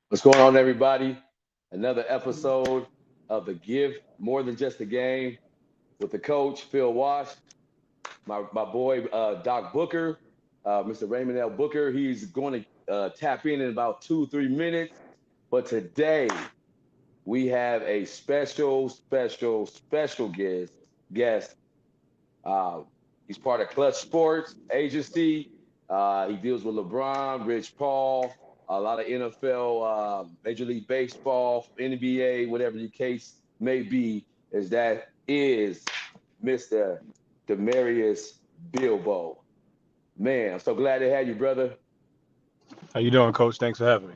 What's going on, everybody? Another episode of the Give More Than Just a Game with the coach, Phil Wash, my boy, Doc Booker, Mr. Raymond L. Booker. He's going to tap in about 2, 3 minutes. But today, we have a special guest. Uh, he's part of Klutch Sports agency. He deals with LeBron, Rich Paul, a lot of NFL, Major League Baseball, NBA, whatever the case may be. Is Mr. Damarius Bilbo. Man, I'm so glad to have you, brother. How you doing, Coach? Thanks for having me.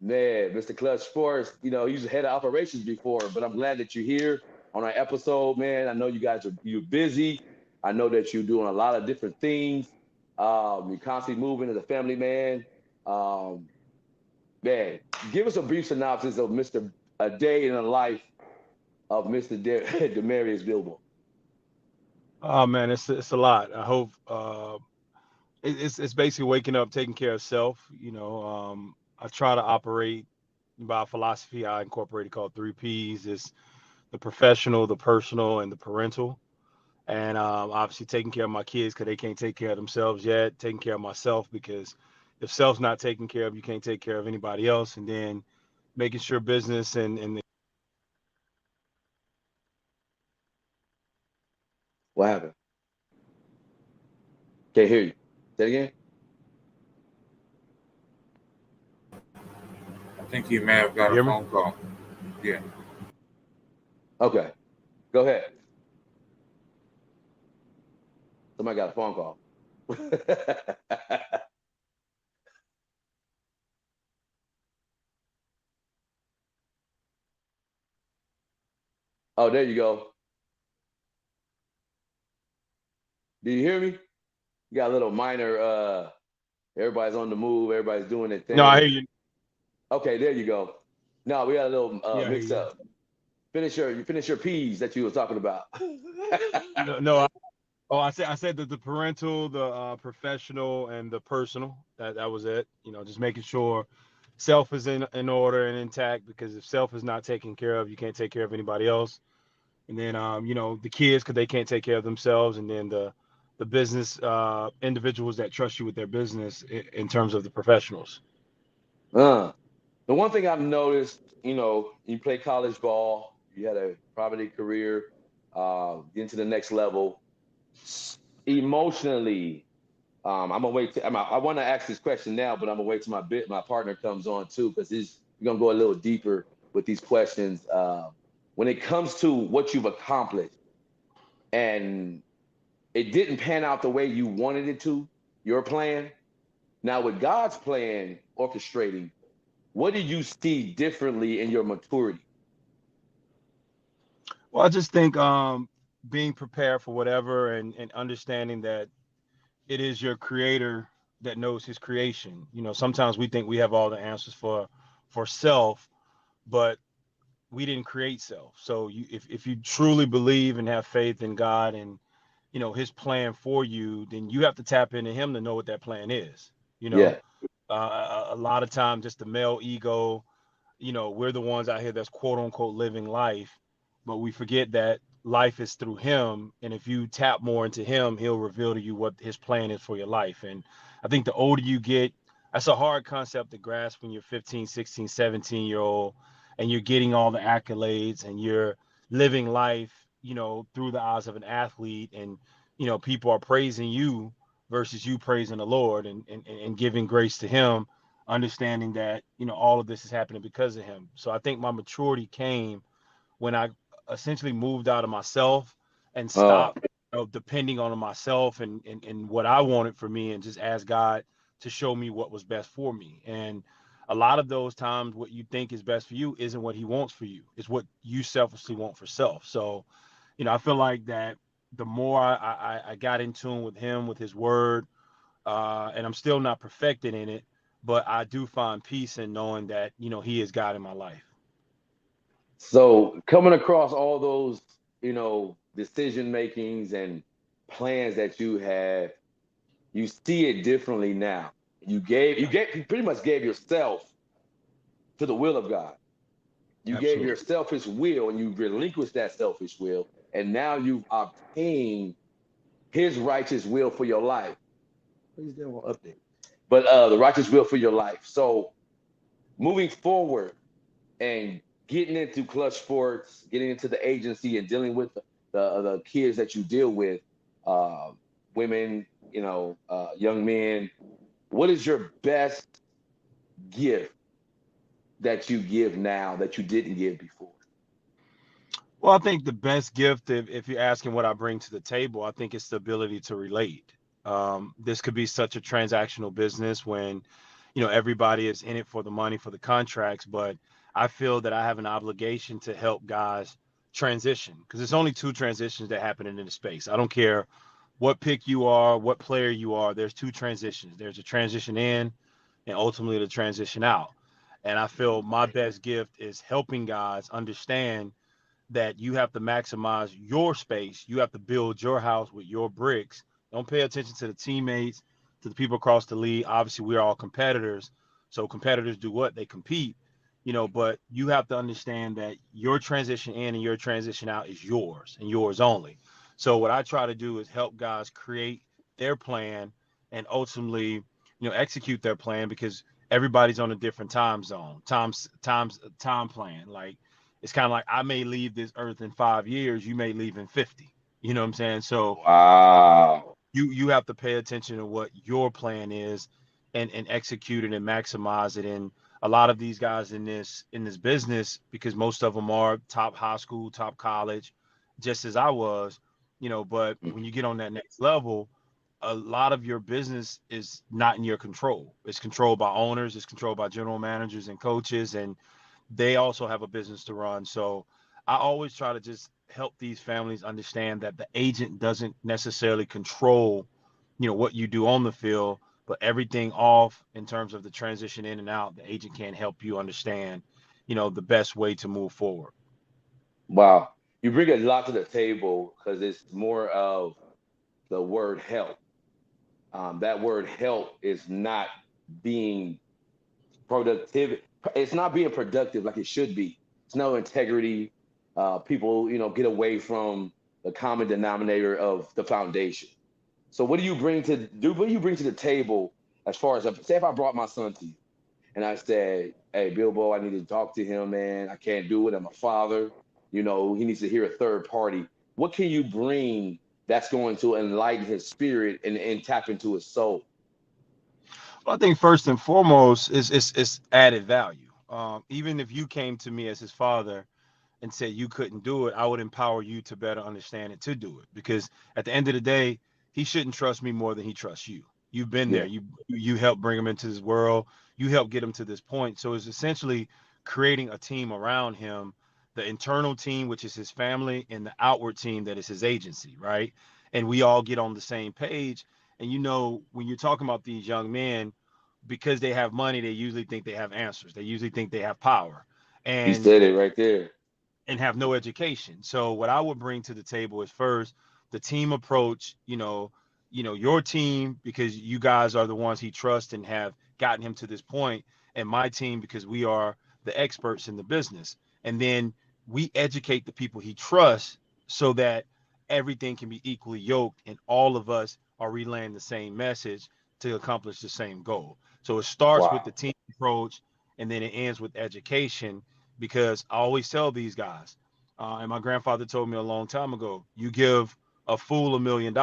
Man, Mr. Klutch Sports, he was the head of operations before, but I'm glad that you're here on our episode, man. I know you're busy. I know that you're doing a lot of different things. You're constantly moving as a family man. Um, man, give us a brief synopsis of Mr. A day in the life of Mr. Demarius Bilbo. Oh man, it's a lot. I hope it's basically waking up, taking care of self. I try to operate by a philosophy I incorporated called 3 Ps. It's the professional, the personal, and the parental. And obviously taking care of my kids because they can't take care of themselves yet. Taking care of myself because if self's not taken care of, you can't take care of anybody else. And then making sure business and What happened? Can't hear you. Say it again. I think he may have got you a hear me? phone call. Yeah. Okay, go ahead. Somebody got a phone call. Oh, there you go. Do you hear me? You got a little minor. Everybody's on the move. Everybody's doing their No, I thing. hear you. Okay, there you go. No, we got a little Yeah, I hear mix you. up. Finish your P's that you were talking about. No. Oh, I said that the parental, the professional, and the personal. That was it. Just making sure self is in order and intact because if self is not taken care of, you can't take care of anybody else. And then the kids because they can't take care of themselves, and then the business individuals that trust you with their business in terms of the professionals. uh, the one thing I've noticed, you play college ball, you had a prominent career, getting to the next level. Emotionally, I'm gonna wait. I want to ask this question now, but I'm gonna wait till my partner comes on too, because we're gonna go a little deeper with these questions. When it comes to what you've accomplished, and it didn't pan out the way you wanted it to, your plan. Now, with God's plan orchestrating, what did you see differently in your maturity? Well, I just think being prepared for whatever and understanding that it is your creator that knows his creation. Sometimes we think we have all the answers for self, but we didn't create self. So if you truly believe and have faith in God and his plan for you, then you have to tap into him to know what that plan is. You know, Yeah, a lot of times just the male ego, we're the ones out here that's quote unquote living life, but we forget that life is through him. And if you tap more into him, he'll reveal to you what his plan is for your life. And I think the older you get, that's a hard concept to grasp when you're 15, 16, 17-year old and you're getting all the accolades and you're living life, through the eyes of an athlete and, people are praising you versus you praising the Lord and giving grace to him understanding that all of this is happening because of him. So I think my maturity came when I essentially moved out of myself and uh, stopped depending on myself and what I wanted for me and just asked God to show me what was best for me. And a lot of those times what you think is best for you isn't what he wants for you. It's what you selfishly want for self. So I feel like that the more I got in tune with him, with his word, and I'm still not perfected in it, but I do find peace in knowing that He is God in my life. so coming across all those, decision makings and plans that you have, you see it differently now. You pretty much gave yourself to the will of God. You gave your Absolutely. selfish will and you relinquished that selfish will, and now you've obtained his righteous will for your life. Please don't update. But the righteous will for your life. So moving forward and getting into Klutch Sports, getting into the agency and dealing with the kids that you deal with, uh, women, young men, what is your best gift that you give now that you didn't give before? Well, I think the best gift, if you're asking what I bring to the table, I think it's the ability to relate. This could be such a transactional business when, everybody is in it for the money, for the contracts, but I feel that I have an obligation to help guys transition because it's only two transitions that happen in the space. I don't care what pick you are, what player you are, there's two transitions. There's a transition in and ultimately the transition out. And I feel my best gift is helping guys understand that you have to maximize your space. You have to build your house with your bricks. Don't pay attention to the teammates, to the people across the league. Obviously, we're all competitors. So competitors do what? They compete, but you have to understand that your transition in and your transition out is yours and yours only. So what I try to do is help guys create their plan and ultimately, execute their plan because everybody's on a different time zone, time plan. Like it's kind of like I may leave this earth in 5 years, you may leave in 50. You know what I'm saying? So Wow. you have to pay attention to what your plan is and execute it and maximize it. And a lot of these guys in this business, because most of them are top high school, top college, just as I was, but when you get on that next level, a lot of your business is not in your control. It's controlled by owners, it's controlled by general managers and coaches, and they also have a business to run. So I always try to just help these families understand that the agent doesn't necessarily control, what you do on the field, but everything off in terms of the transition in and out, the agent can help you understand, the best way to move forward. Wow. You bring a lot to the table because it's more of the word help. That word help is not being productive. It's not being productive like it should be. It's no integrity. People, get away from the common denominator of the foundation. So what do you bring to do? What do you bring to the table as far as say if I brought my son to you and I said, "Hey, Bilbo, I need to talk to him, man. I can't do it. I'm a father. He needs to hear a third party. What can you bring that's going to enlighten his spirit and tap into his soul?" Well, I think first and foremost is added value. Even if you came to me as his father and said you couldn't do it, I would empower you to better understand it to do it. Because at the end of the day, he shouldn't trust me more than he trusts you. You've been there. Yeah. You helped bring him into this world. You helped get him to this point. So it's essentially creating a team around him, the internal team, which is his family, and the outward team that is his agency, right? And we all get on the same page. And when you're talking about these young men, because they have money, they usually think they have answers. They usually think they have power. He And said it right there. have no education. So what I would bring to the table is first the team approach, your team because you guys are the ones he trusts and have gotten him to this point, and my team because we are the experts in the business. And then we educate the people he trusts so that everything can be equally yoked and all of us are relaying the same message to accomplish the same goal. So it starts with Wow. the team approach and then it ends with education because I always tell these guys, and my grandfather told me a long time ago, you give a fool $1 million,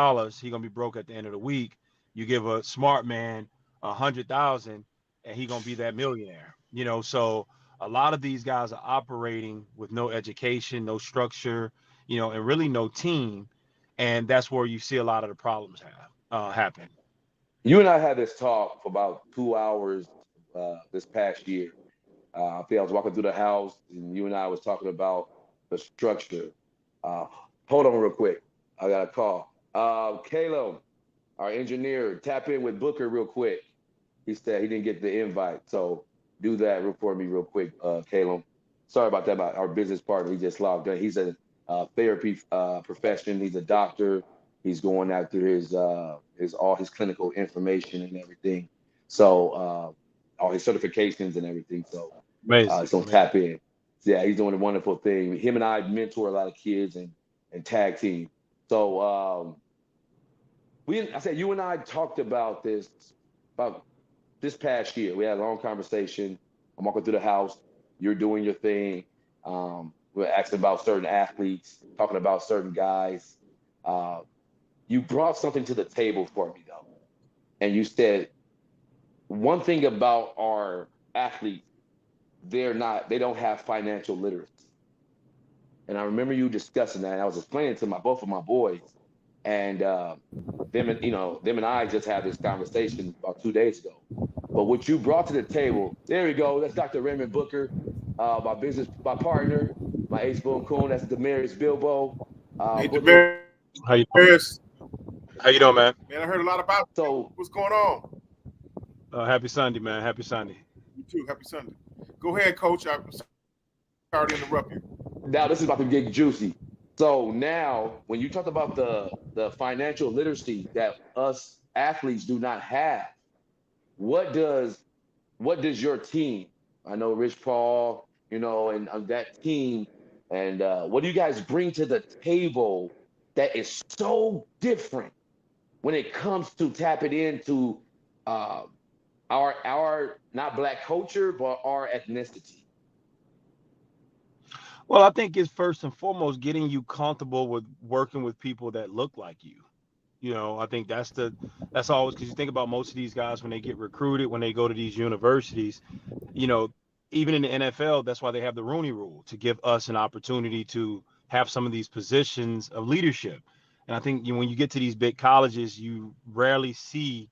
he gonna be broke at the end of the week. You give a smart man 100,000, and he gonna be that millionaire. So a lot of these guys are operating with no education, no structure, and really no team, and that's where you see a lot of the problems happen. You and I had this talk for about 2 hours this past year. I think I was walking through the house, and you and I was talking about the structure. Uh, Hold on real quick. I got a call. Caleb, our engineer, tap in with Booker real quick. He said he didn't get the invite, so do that for me real quick, Caleb. Sorry about that. About our business partner, he just logged in. He's a therapy profession. He's a doctor. He's going after his all his clinical information and everything. So all his certifications and everything. So Amazing. He's gonna tap in. Yeah, he's doing a wonderful thing. Him and I mentor a lot of kids and tag team. So I said you and I talked about this past year. We had a long conversation. I'm walking through the house. You're doing your thing. We're asking about certain athletes, talking about certain guys. Uh, you brought something to the table for me though, and you said one thing about our athletes, they don't have financial literacy. And I remember you discussing that. And I was explaining to both of my boys, and them and I just had this conversation about 2 days ago. But what you brought to the table, there we go. That's Dr. Raymond Booker, my partner, my ace boom coon. That's Damarius Bilbo. Hey, Booker. How you doing? How you doing, man? Man, I heard a lot about you. So What's going on? Happy Sunday, man. Happy Sunday. You too. Happy Sunday. Go ahead, Coach. I'm sorry to interrupt you. now this is about to get juicy. So now, when you talk about the financial literacy that us athletes do not have, what does your team? I know Rich Paul, and that team, and what do you guys bring to the table that is so different when it comes to tapping into uh, our not black culture, but our ethnicity? Well, I think it's first and foremost getting you comfortable with working with people that look like you. I think that's always because you think about most of these guys when they get recruited, when they go to these universities, you know, even in the NFL, that's why they have the Rooney Rule to give us an opportunity to have some of these positions of leadership. And I think when you get to these big colleges, you rarely see,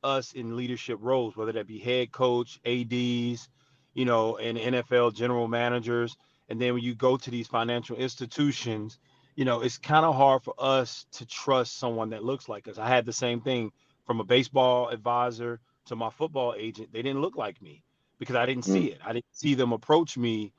us in leadership roles, whether that be head coach, ADs, and NFL general managers. And then when you go to these financial institutions, it's kind of hard for us to trust someone that looks like us. I had the same thing from a baseball advisor to my football agent. They didn't look like me because I didn't see Mm, it. I didn't see them approach me,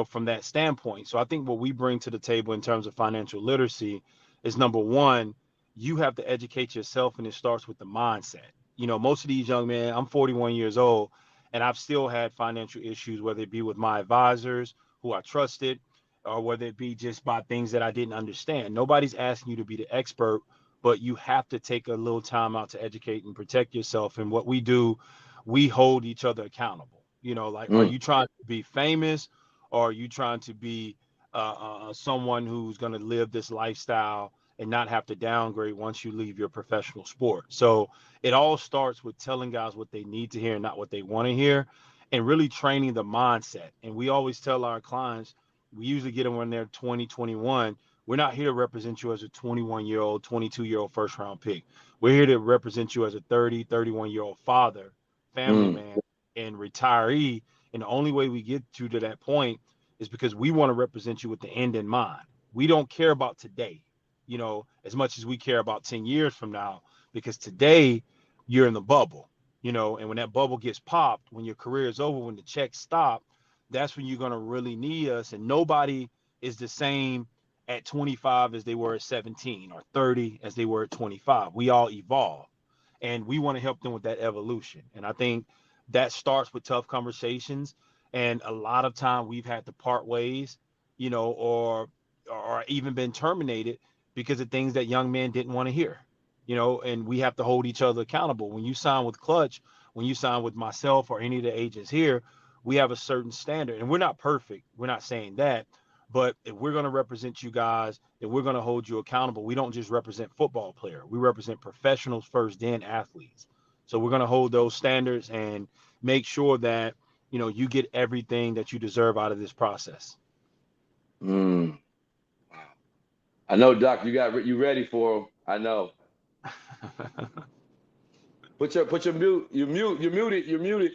from that standpoint. So I think what we bring to the table in terms of financial literacy is number one, you have to educate yourself, and it starts with the mindset. Most of these young men, I'm 41 years old, and I've still had financial issues, whether it be with my advisors who I trusted, or whether it be just by things that I didn't understand. Nobody's asking you to be the expert, but you have to take a little time out to educate and protect yourself. And what we do, we hold each other accountable. Like, are mm, you trying to be famous, or are you trying to be someone who's going to live this lifestyle and not have to downgrade once you leave your professional sport? So it all starts with telling guys what they need to hear and not what they want to hear, and really training the mindset. And we always tell our clients, we usually get them when they're 20, 21. We're not here to represent you as a 21-year-old, 22-year-old first round pick. We're here to represent you as a 30, 31-year-old father, family mm, man, and retiree. And the only way we get you to that point is because we want to represent you with the end in mind. We don't care about today, as much as we care about 10 years from now, because today you're in the bubble, and when that bubble gets popped, when your career is over, when the checks stop, that's when you're going to really need us. And nobody is the same at 25 as they were at 17, or 30 as they were at 25. We all evolve, and we want to help them with that evolution. And I think that starts with tough conversations. And a lot of time we've had to part ways, or even been terminated because of things that young men didn't want to hear, and we have to hold each other accountable. When you sign with Klutch, when you sign with myself or any of the agents here, we have a certain standard, and we're not perfect. We're not saying that, but if we're going to represent you guys, if we're going to hold you accountable, we don't just represent football players. We represent professionals first, then athletes. So we're going to hold those standards and make sure that, you get everything that you deserve out of this process. mm. I know, Doc. You ready for him? I know. Put your mute. You mute. You're muted. You're muted.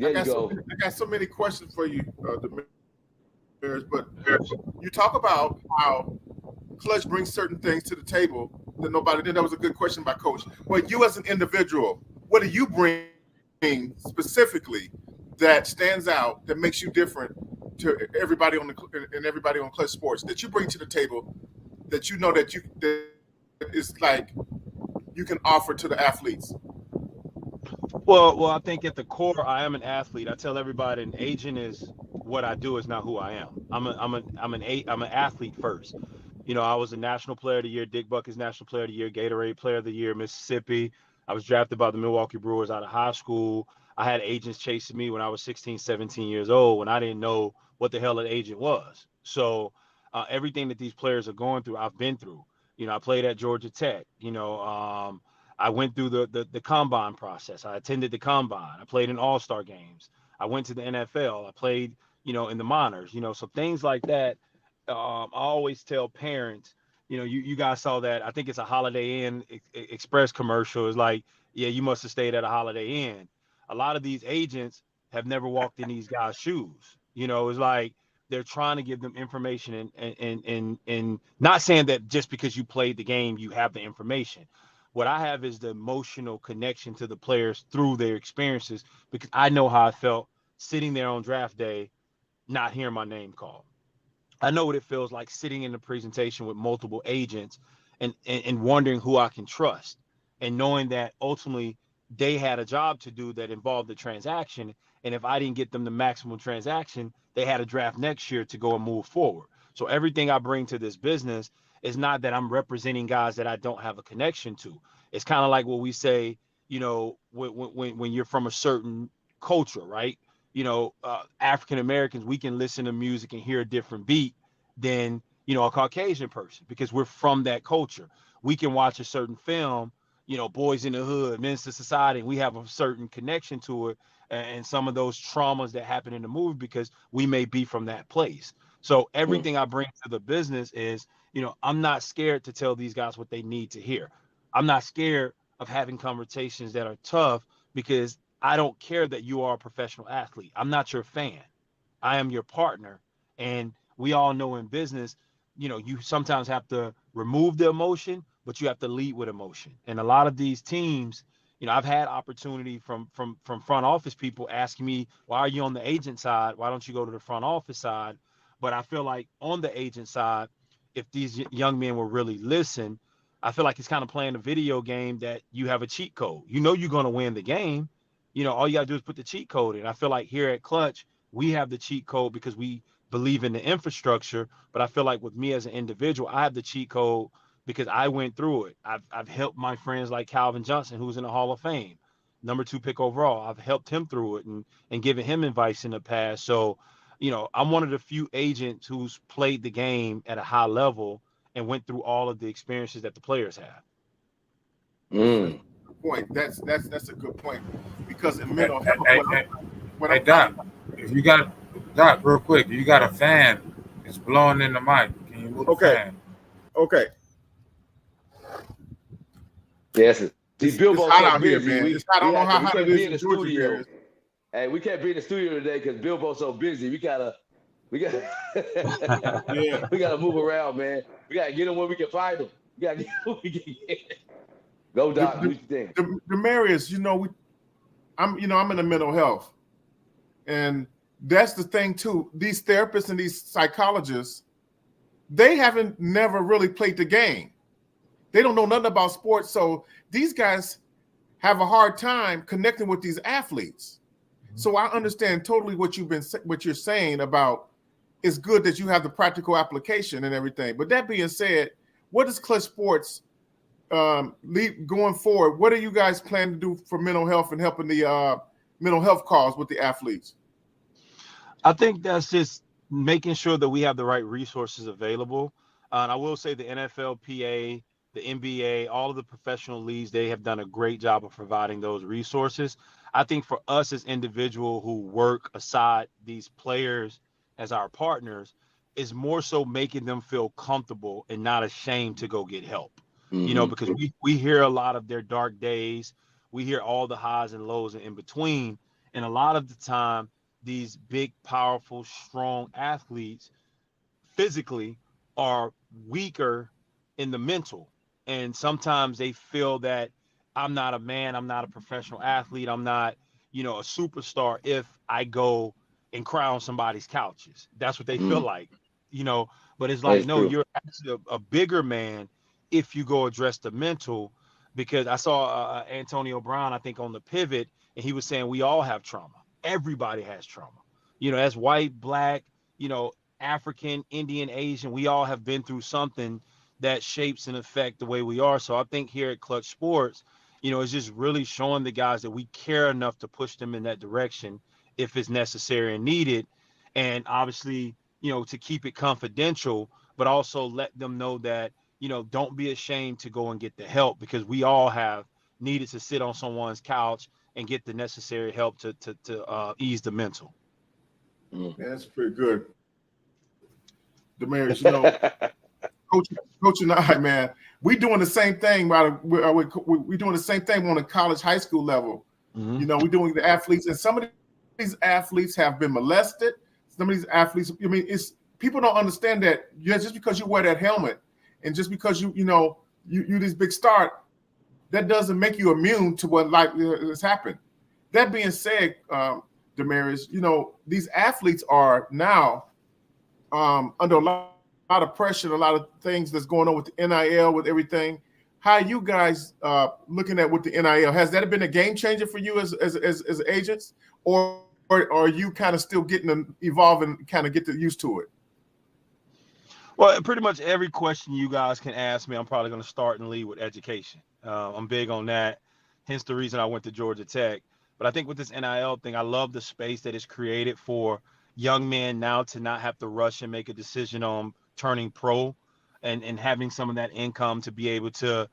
I There you got so go. many, I got so many questions for you, Demarius, but you talk about how Clutch brings certain things to the table that nobody did. That was a good question by Coach. But you as an individual, what do you bring specifically that stands out, that makes you different to everybody and everybody on Klutch Sports, that you bring to the table, that that is like you can offer to the athletes? Well, I think at the core, I am an athlete. I tell everybody an agent is what I do, is not who I am. I'm an athlete first. I was a national player of the year, Dick Buckets national player of the year, Gatorade player of the year, Mississippi. I was drafted by the Milwaukee Brewers out of high school. I had agents chasing me when I was 16, 17 years old when I didn't know what the hell an agent was. So everything that these players are going through, I've been through. I played at Georgia Tech. I went through the combine process. I attended the combine. I played in all-star games. I went to the NFL. I played, in the minors, so things like that. I always tell parents, you guys saw that. I think it's a Holiday Inn Express commercial. It's like, yeah, you must have stayed at a Holiday Inn. A lot of these agents have never walked in these guys' shoes. It's like they're trying to give them information and not saying that just because you played the game, you have the information. What I have is the emotional connection to the players through their experiences, because I know how I felt sitting there on draft day, not hearing my name called. I know what it feels like sitting in a presentation with multiple agents and wondering who I can trust, and knowing that ultimately they had a job to do that involved the transaction. And if I didn't get them the maximum transaction, they had a draft next year to go and move forward. So everything I bring to this business is not that I'm representing guys that I don't have a connection to. It's kind of like what we say, when you're from a certain culture, right? African Americans, we can listen to music and hear a different beat than, a Caucasian person, because we're from that culture. We can watch a certain film, Boys in the Hood, Men's to Society, and we have a certain connection to it, and some of those traumas that happen in the movie because we may be from that place. So everything I bring to the business is, I'm not scared to tell these guys what they need to hear. I'm not scared of having conversations that are tough, because I don't care that you are a professional athlete. I'm not your fan. I am your partner. And we all know in business, you sometimes have to remove the emotion, but you have to lead with emotion. And a lot of these teams, I've had opportunity from front office people asking me, why are you on the agent side? Why don't you go to the front office side? But I feel like on the agent side, if these young men will really listen, I feel like it's kind of playing a video game that you have a cheat code. You're going to win the game. All you got to do is put the cheat code in. I feel like here at Klutch, we have the cheat code because we believe in the infrastructure. But I feel like with me as an individual, I have the cheat code because I went through it. I've helped my friends like Calvin Johnson, who's in the Hall of Fame, #2 pick overall. I've helped him through it and given him advice in the past. So, I'm one of the few agents who's played the game at a high level and went through all of the experiences that the players have. Point. That's a good point, because in mental health, hey, Doc, if you got Doc, real quick, you got a fan. It's blowing in the mic. Can you move the fan? Okay. Yes. See, Bilbo's hot so out busy. here, man. I don't know how hot it is in the studio. Hey, we can't be in the studio today because Bilbo's so busy. We gotta yeah. We gotta move around, man. We gotta get him when we can find him. We gotta get him when we can get him. Go, Doc. What you think? Damarius, I'm in the mental health, and that's the thing too. These therapists and these psychologists, they haven't never really played the game. They don't know nothing about sports, so these guys have a hard time connecting with these athletes. So I understand totally what you're saying about. It's good that you have the practical application and everything. But that being said, what is Klutch Sports going forward? What are you guys planning to do for mental health and helping the mental health cause with the athletes? I think that's just making sure that we have the right resources available. And I will say the NFLPA, the NBA, all of the professional leagues, they have done a great job of providing those resources. I think for us as individuals who work aside these players as our partners, is more so making them feel comfortable and not ashamed to go get help. Because we hear a lot of their dark days. We hear all the highs and lows and in between. And a lot of the time, these big, powerful, strong athletes physically are weaker in the mental. And sometimes they feel that I'm not a man, I'm not a professional athlete, I'm not, a superstar if I go and cry on somebody's couches. That's what they feel like, but it's like, no, you're actually a bigger man if you go address the mental. because I saw Antonio Brown, I think, on the pivot, and he was saying we all have trauma. Everybody has trauma. As white, black, African, Indian, Asian, we all have been through something that shapes and affect the way we are. So I think here at Klutch Sports, it's just really showing the guys that we care enough to push them in that direction if it's necessary and needed. And obviously, to keep it confidential, but also let them know that, don't be ashamed to go and get the help, because we all have needed to sit on someone's couch and get the necessary help to ease the mental. Yeah, that's pretty good. Damarius, Coach and I, man, we doing the same thing. We doing the same thing on a college, high school level. Mm-hmm. We're doing the athletes, and some of these athletes have been molested. Some of these athletes, it's people don't understand that just because you wear that helmet, and just because you this big star, that doesn't make you immune to what has happened. That being said, Damarius, these athletes are now under a lot of pressure, a lot of things that's going on with the NIL, with everything. How are you guys looking at with the NIL? Has that been a game changer for you as agents, or are you kind of still getting to evolve and kind of get used to it? Well, pretty much every question you guys can ask me, I'm probably going to start and lead with education. I'm big on that, hence the reason I went to Georgia Tech. But I think with this NIL thing, I love the space that is created for young men now to not have to rush and make a decision on turning pro, and having some of that income to be able to,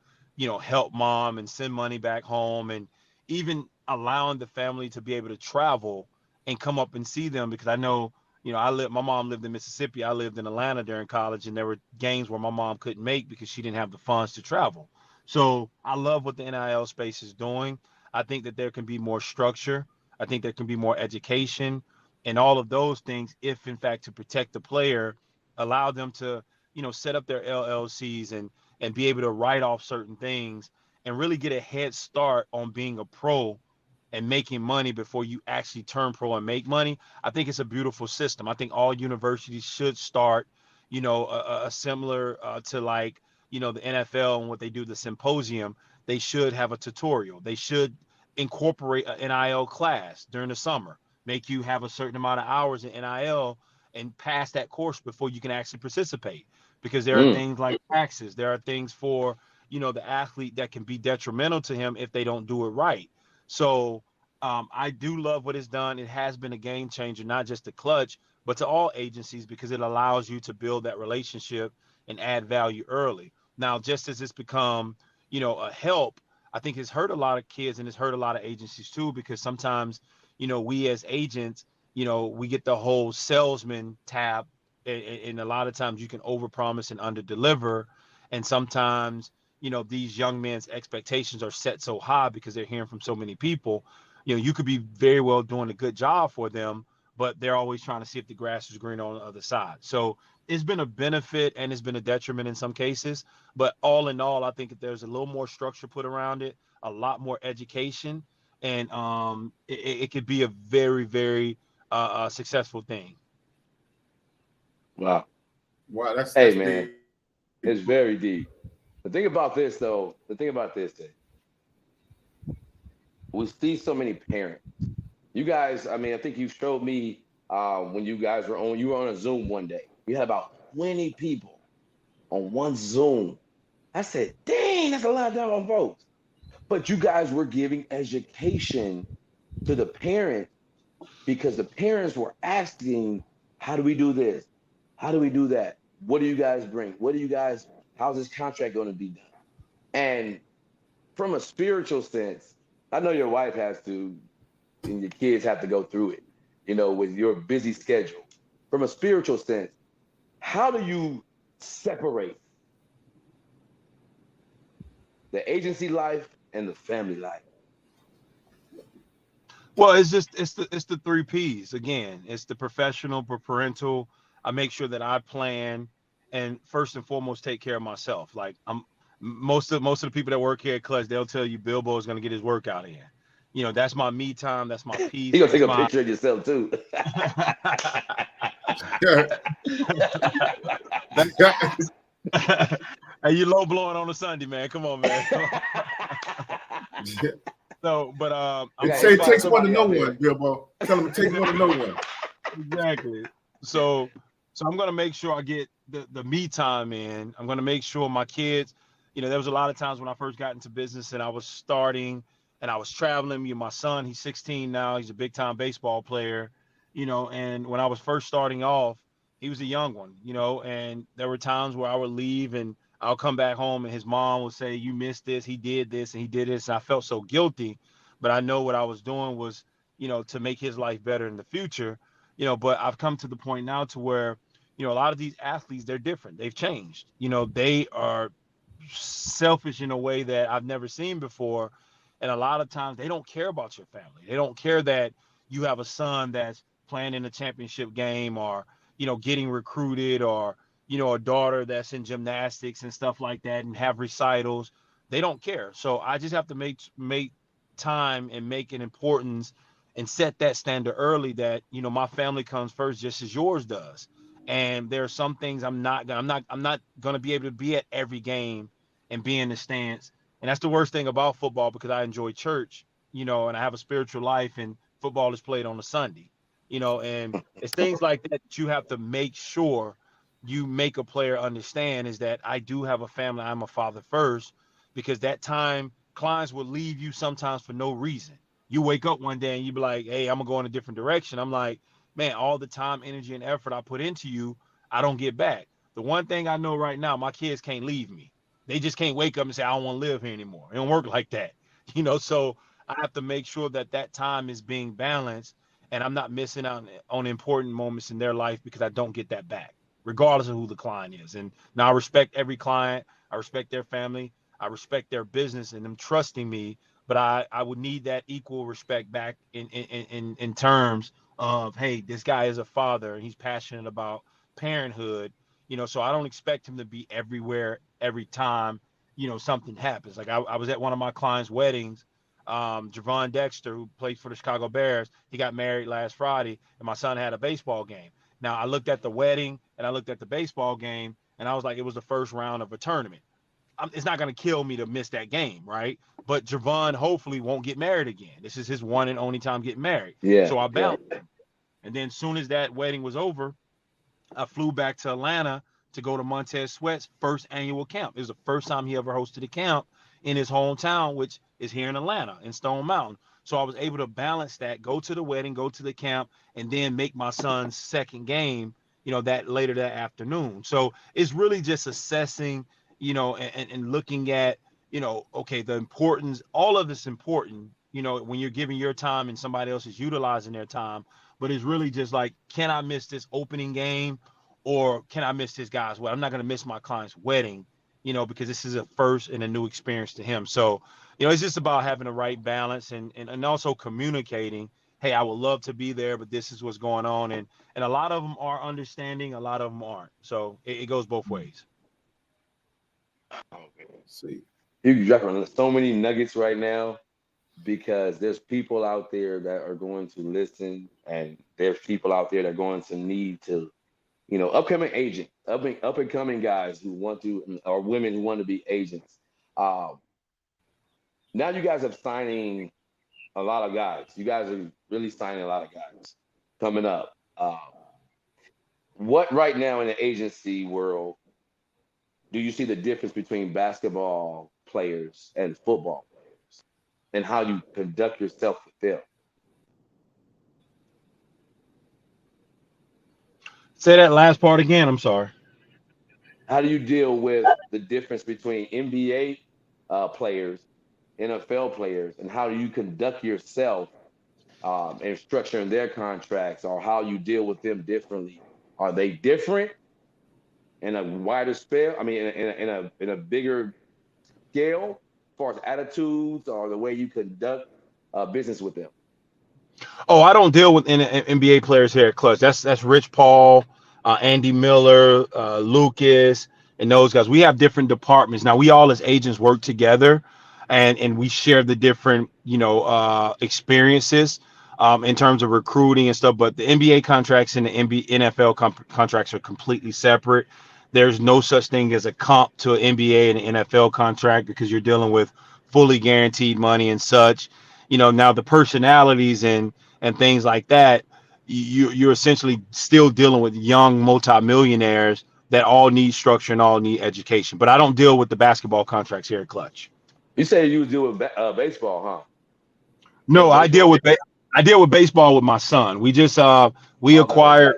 help mom and send money back home, and even allowing the family to be able to travel and come up and see them. Because I know, my mom lived in Mississippi. I lived in Atlanta during college, and there were games where my mom couldn't make because she didn't have the funds to travel. So I love what the NIL space is doing. I think that there can be more structure. I think there can be more education and all of those things, if in fact to protect the player, allow them to, set up their LLCs and be able to write off certain things and really get a head start on being a pro and making money before you actually turn pro and make money. I think it's a beautiful system. I think all universities should start, a similar to like, the NFL and what they do, the symposium. They should have a tutorial. They should incorporate an NIL class during the summer, make you have a certain amount of hours in NIL and pass that course before you can actually participate. Because there are things like taxes. There are things for, the athlete that can be detrimental to him if they don't do it right. So I do love what it's done. It has been a game changer, not just to Klutch, but to all agencies, because it allows you to build that relationship and add value early. Now, just as it's become, a help, I think it's hurt a lot of kids and it's hurt a lot of agencies too, because sometimes, we as agents, we get the whole salesman tab, and a lot of times you can overpromise and underdeliver. And sometimes, these young men's expectations are set so high because they're hearing from so many people. You could be very well doing a good job for them, but they're always trying to see if the grass is green on the other side. So it's been a benefit and it's been a detriment in some cases. But all in all, I think that there's a little more structure put around it, a lot more education, and it could be a very, very successful thing. Wow. That's man, deep. It's very deep. The thing about this, we see so many parents. You guys, I think you showed me when you guys were on a Zoom one day. We had about 20 people on one Zoom. I said, dang, that's a lot of doggone folks. But you guys were giving education to the parents, because the parents were asking, how do we do this? How do we do that? What do you guys bring? How's this contract going to be done? And from a spiritual sense, I know your wife has to, and your kids have to go through it, with your busy schedule. From a spiritual sense, how do you separate the agency life and the family life? Well, it's the 3 P's. Again, it's the professional, parental. I make sure that I plan and first and foremost take care of myself. Like most of the people that work here at Klutch, they'll tell you Bilbo is going to get his workout in. That's my me time. That's my peace. You're going to take a picture of yourself too. Hey, you low blowing on a Sunday, man. Come on, man. So, but Say it takes one to know one, Bilbo. Tell him it takes one to know one. Exactly. So I'm gonna make sure I get the me time in. I'm gonna make sure my kids, there was a lot of times when I first got into business and I was starting and I was traveling. My son, he's 16 now, he's a big time baseball player, and when I was first starting off, he was a young one, and there were times where I would leave and I'll come back home and his mom would say, you missed this, he did this and he did this. And I felt so guilty, but I know what I was doing was, to make his life better in the future. But I've come to the point now to where, a lot of these athletes, they're different. They've changed. They are selfish in a way that I've never seen before. And a lot of times they don't care about your family. They don't care that you have a son that's playing in a championship game or, getting recruited or, a daughter that's in gymnastics and stuff like that and have recitals. They don't care. So I just have to make time and make an importance and set that standard early that, my family comes first just as yours does. And there are some things I'm not going to be able to be at every game and be in the stands. And that's the worst thing about football because I enjoy church, and I have a spiritual life and football is played on a Sunday, and it's things like that you have to make sure you make a player understand is that I do have a family. I'm a father first, because that time clients will leave you sometimes for no reason. You wake up one day and you be like, hey, I'm gonna go in a different direction. I'm like, man, all the time, energy, and effort I put into you, I don't get back. The one thing I know right now, my kids can't leave me. They just can't wake up and say, I don't want to live here anymore. It don't work like that. So I have to make sure that time is being balanced and I'm not missing out on important moments in their life because I don't get that back, regardless of who the client is. And now I respect every client. I respect their family. I respect their business and them trusting me. But I would need that equal respect back in terms of, hey, this guy is a father and he's passionate about parenthood, so I don't expect him to be everywhere every time, something happens. Like I was at one of my clients' weddings, Javon Dexter, who played for the Chicago Bears. He got married last Friday and my son had a baseball game. Now I looked at the wedding and I looked at the baseball game and I was like, it was the first round of a tournament. It's not going to kill me to miss that game, right? But Javon hopefully won't get married again. This is his one and only time getting married. Yeah. So I balanced him. And then as soon as that wedding was over, I flew back to Atlanta to go to Montez Sweat's first annual camp. It was the first time he ever hosted a camp in his hometown, which is here in Atlanta, in Stone Mountain. So I was able to balance that, go to the wedding, go to the camp, and then make my son's second game, that later that afternoon. So it's really just assessing, and looking at, okay, the importance, all of this important, when you're giving your time and somebody else is utilizing their time, but it's really just like, can I miss this opening game or can I miss this guy's wedding? I'm not going to miss my client's wedding, because this is a first and a new experience to him. So, it's just about having the right balance and also communicating, hey, I would love to be there, but this is what's going on. And a lot of them are understanding, a lot of them aren't. So it goes both ways. See, you're dropping so many nuggets right now because there's people out there that are going to listen, and there's people out there that are going to need to, upcoming agent, up and coming guys who want to, or women who want to be agents. Now you guys are signing a lot of guys. You guys are really signing a lot of guys coming up. What right now in the agency world do you see the difference between basketball players and football players and how you conduct yourself with them? Say that last part again. I'm sorry. How do you deal with the difference between NBA players, NFL players, and how do you conduct yourself and structuring their contracts, or how you deal with them differently? Are they different in a wider scale? I mean, in a bigger scale, as far as attitudes or the way you conduct business with them? Oh, I don't deal with NBA players here at Klutch. That's Rich Paul, Andy Miller, Lucas, and those guys. We have different departments. Now, we all as agents work together, and we share the different, experiences in terms of recruiting and stuff. But the NBA contracts and the NFL contracts are completely separate. There's no such thing as a comp to an NBA and an NFL contract because you're dealing with fully guaranteed money and such. Now the personalities and things like that, you're essentially still dealing with young multimillionaires that all need structure and all need education. But I don't deal with the basketball contracts here at Klutch. You say you deal with baseball, huh? No, I deal Baseball? with baseball with my son. We just we Oh, nice. acquired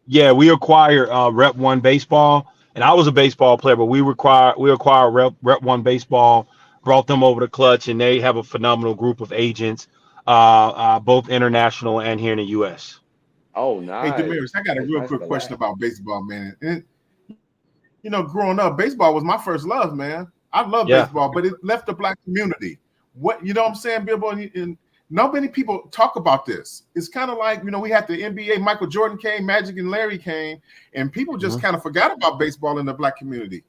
we acquired Rep One baseball, and I was a baseball player, but we acquired Rep One baseball, brought them over to Klutch, and they have a phenomenal group of agents, both international and here in the U.S. Oh, Hey, nice. Damarius, I got a That's real nice quick for question that. about baseball, man. And growing up, baseball was my first love, man. I love Yeah. baseball, but it left the black community. What what I'm saying, Bilbo? And not many people talk about this. It's kind of like, we had the NBA, Michael Jordan came, Magic and Larry came, and people just kind of forgot about baseball in the black community.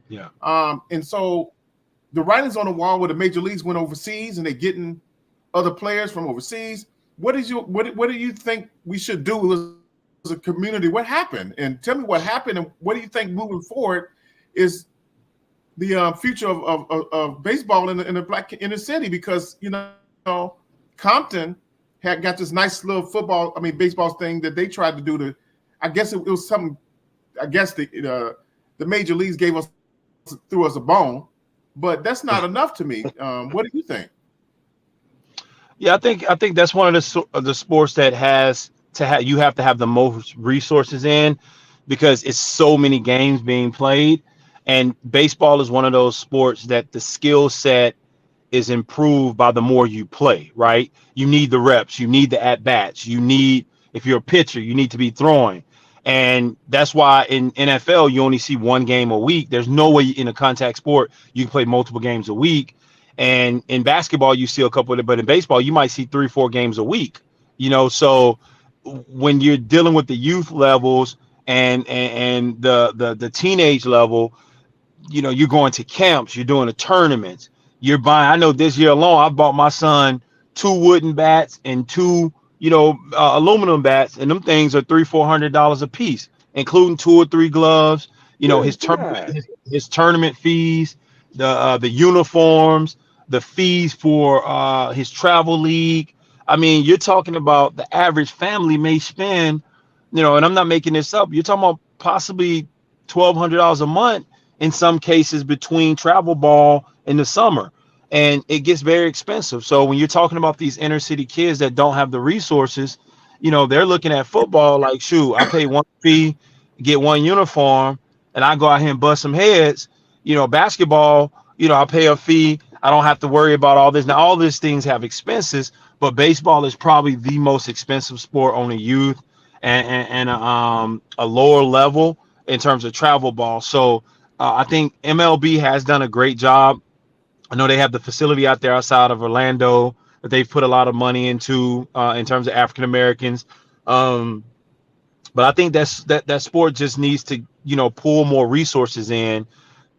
Yeah. And so the writings on the wall where the major leagues went overseas and they're getting other players from overseas. What do you think we should do as a community? What happened? And tell me what happened, and what do you think moving forward is the future of baseball in the black inner city? Because Compton had got this nice little baseball thing that they tried to do to. I guess it was something. I guess the major leagues threw us a bone, but that's not enough to me. What do you think? Yeah, I think that's one of the sports that you have to have the most resources in, because it's so many games being played, and baseball is one of those sports that the skill set is improved by the more you play, right? You need the reps, you need the at bats, if you're a pitcher, you need to be throwing. And that's why in NFL, you only see one game a week. There's no way in a contact sport you can play multiple games a week. And in basketball, you see a couple of it, but in baseball, you might see 3-4 games a week. So when you're dealing with the youth levels and the teenage level, you're going to camps, you're doing the tournaments, you're buying. I know this year alone, I bought my son 2 wooden bats and 2 aluminum bats, and them things are $300-400 a piece, including 2 or 3 gloves. His tournament fees, the uniforms, the fees for his travel league. I mean, you're talking about the average family may spend, and I'm not making this up, you're talking about possibly $1,200 a month in some cases between travel ball in the summer. And it gets very expensive. So when you're talking about these inner city kids that don't have the resources, they're looking at football like, shoot, I pay one fee, get one uniform, and I go out here and bust some heads. Basketball, I pay a fee, I don't have to worry about all this. Now, all these things have expenses, but baseball is probably the most expensive sport on the youth and a lower level in terms of travel ball. So I think MLB has done a great job. I know they have the facility out there outside of Orlando that they've put a lot of money into in terms of African Americans. But I think that sport just needs to, pull more resources in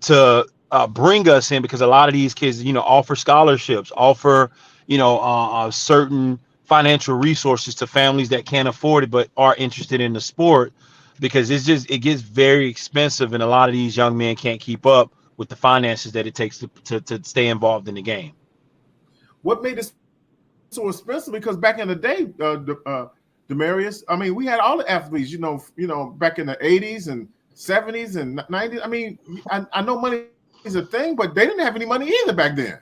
to bring us in, because a lot of these kids, offer scholarships, offer, certain financial resources to families that can't afford it but are interested in the sport, because it gets very expensive, and a lot of these young men can't keep up with the finances that it takes to stay involved in the game. What made it so expensive? Because back in the day, Damarius, I mean, we had all the athletes, back in the 80s and 70s and 90s. I mean, I know money is a thing, but they didn't have any money either back then.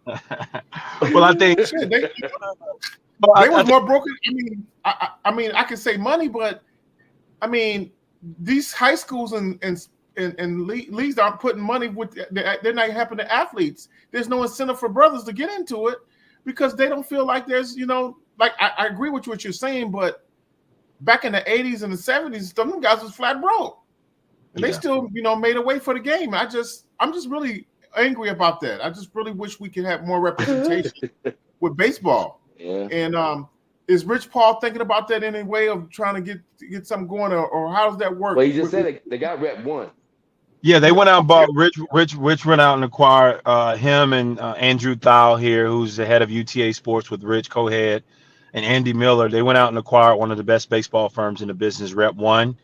Well, I think they was more broken. I mean, I can say money, but I mean, these high schools and leagues aren't putting money they're not helping the athletes. There's no incentive for brothers to get into it because they don't feel like there's, like I agree with what you're saying, but back in the 80s and the 70s, some of them guys was flat broke. And they still, made a way for the game. I'm just really angry about that. I just really wish we could have more representation with baseball. Yeah. And is Rich Paul thinking about that in a way of trying to get something going, or how does that work? Well, he just said they got Rep One. Yeah, they went out and bought Rich went out and acquired him and Andrew Thal here, who's the head of UTA Sports with Rich co-head, and Andy Miller. They went out and acquired one of the best baseball firms in the business, Rep One.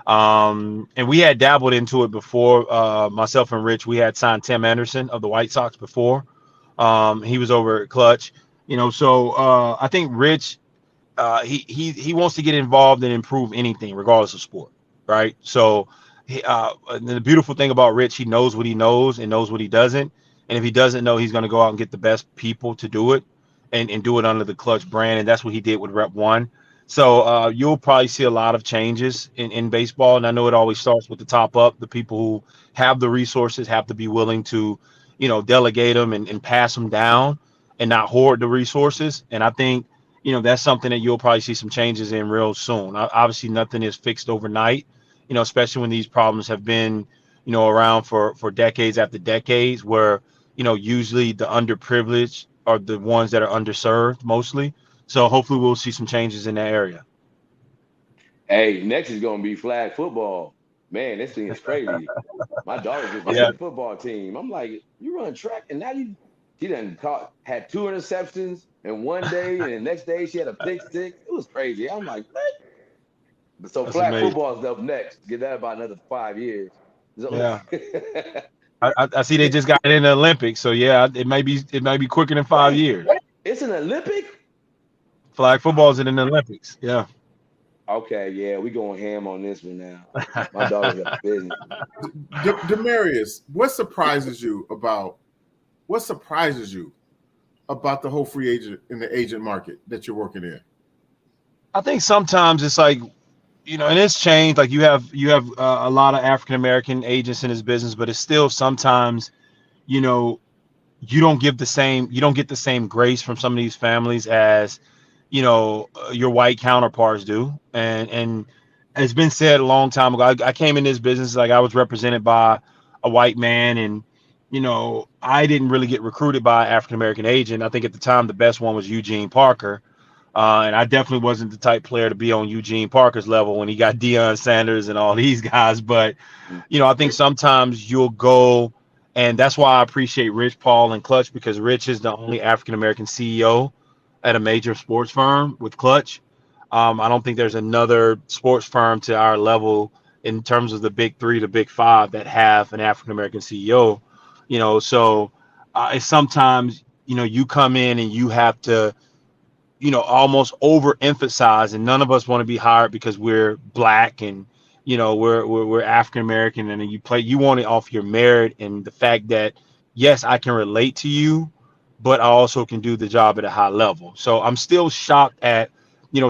And we had dabbled into it before. Myself and Rich, we had signed Tim Anderson of the White Sox before. He was over at Klutch, So I think Rich, he wants to get involved and improve anything, regardless of sport, right? So the beautiful thing about Rich, he knows what he knows and knows what he doesn't. And if he doesn't know, he's going to go out and get the best people to do it and do it under the Klutch brand. And that's what he did with Rep 1. So you'll probably see a lot of changes in baseball. And I know it always starts with the top up. The people who have the resources have to be willing to, delegate them and pass them down and not hoard the resources. And I think, that's something that you'll probably see some changes in real soon. Obviously, nothing is fixed overnight, especially when these problems have been, around for decades after decades, where, usually the underprivileged are the ones that are underserved mostly. So hopefully we'll see some changes in that area. Hey, next is going to be flag football. Man, this thing is crazy. My daughter just made the football team. I'm like, you run track, and now she done had 2 interceptions in one day, and the next day she had a pick six. It was crazy. I'm like, what? So that's flag amazing. Football is up next. Get that about another 5 years. So, yeah. I see they just got it in the Olympics, so yeah, it may be quicker than 5 years. It's an Olympic? Flag football is in the Olympics. Yeah. Okay, yeah, we going ham on this one now. My daughter's a business. Damarius, what surprises you about the whole free agent in the agent market that you're working in? I think sometimes it's like, and it's changed. Like you have a lot of African American agents in this business, but it's still sometimes, you don't get the same grace from some of these families as, your white counterparts do. And it's been said a long time ago. I came in this business, like I was represented by a white man, and, I didn't really get recruited by an African-American agent. I think at the time, the best one was Eugene Parker. And I definitely wasn't the type player to be on Eugene Parker's level when he got Deion Sanders and all these guys. But, I think sometimes you'll go, and that's why I appreciate Rich, Paul, and Klutch, because Rich is the only African-American CEO at a major sports firm with Klutch. I don't think there's another sports firm to our level in terms of the big 3 to big 5 that have an African-American CEO, so it's sometimes, you come in and you have to, almost overemphasize, and none of us want to be hired because we're black and, we're African-American, and then you want it off your merit and the fact that, yes, I can relate to you, but I also can do the job at a high level. So I'm still shocked at,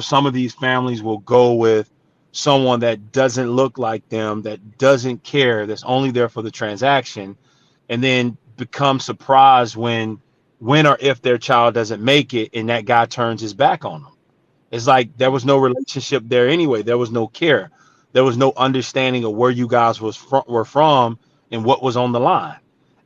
some of these families will go with someone that doesn't look like them, that doesn't care, that's only there for the transaction, and then become surprised when or if their child doesn't make it and that guy turns his back on them. It's like there was no relationship there anyway. There was no care. There was no understanding of where you guys were from and what was on the line.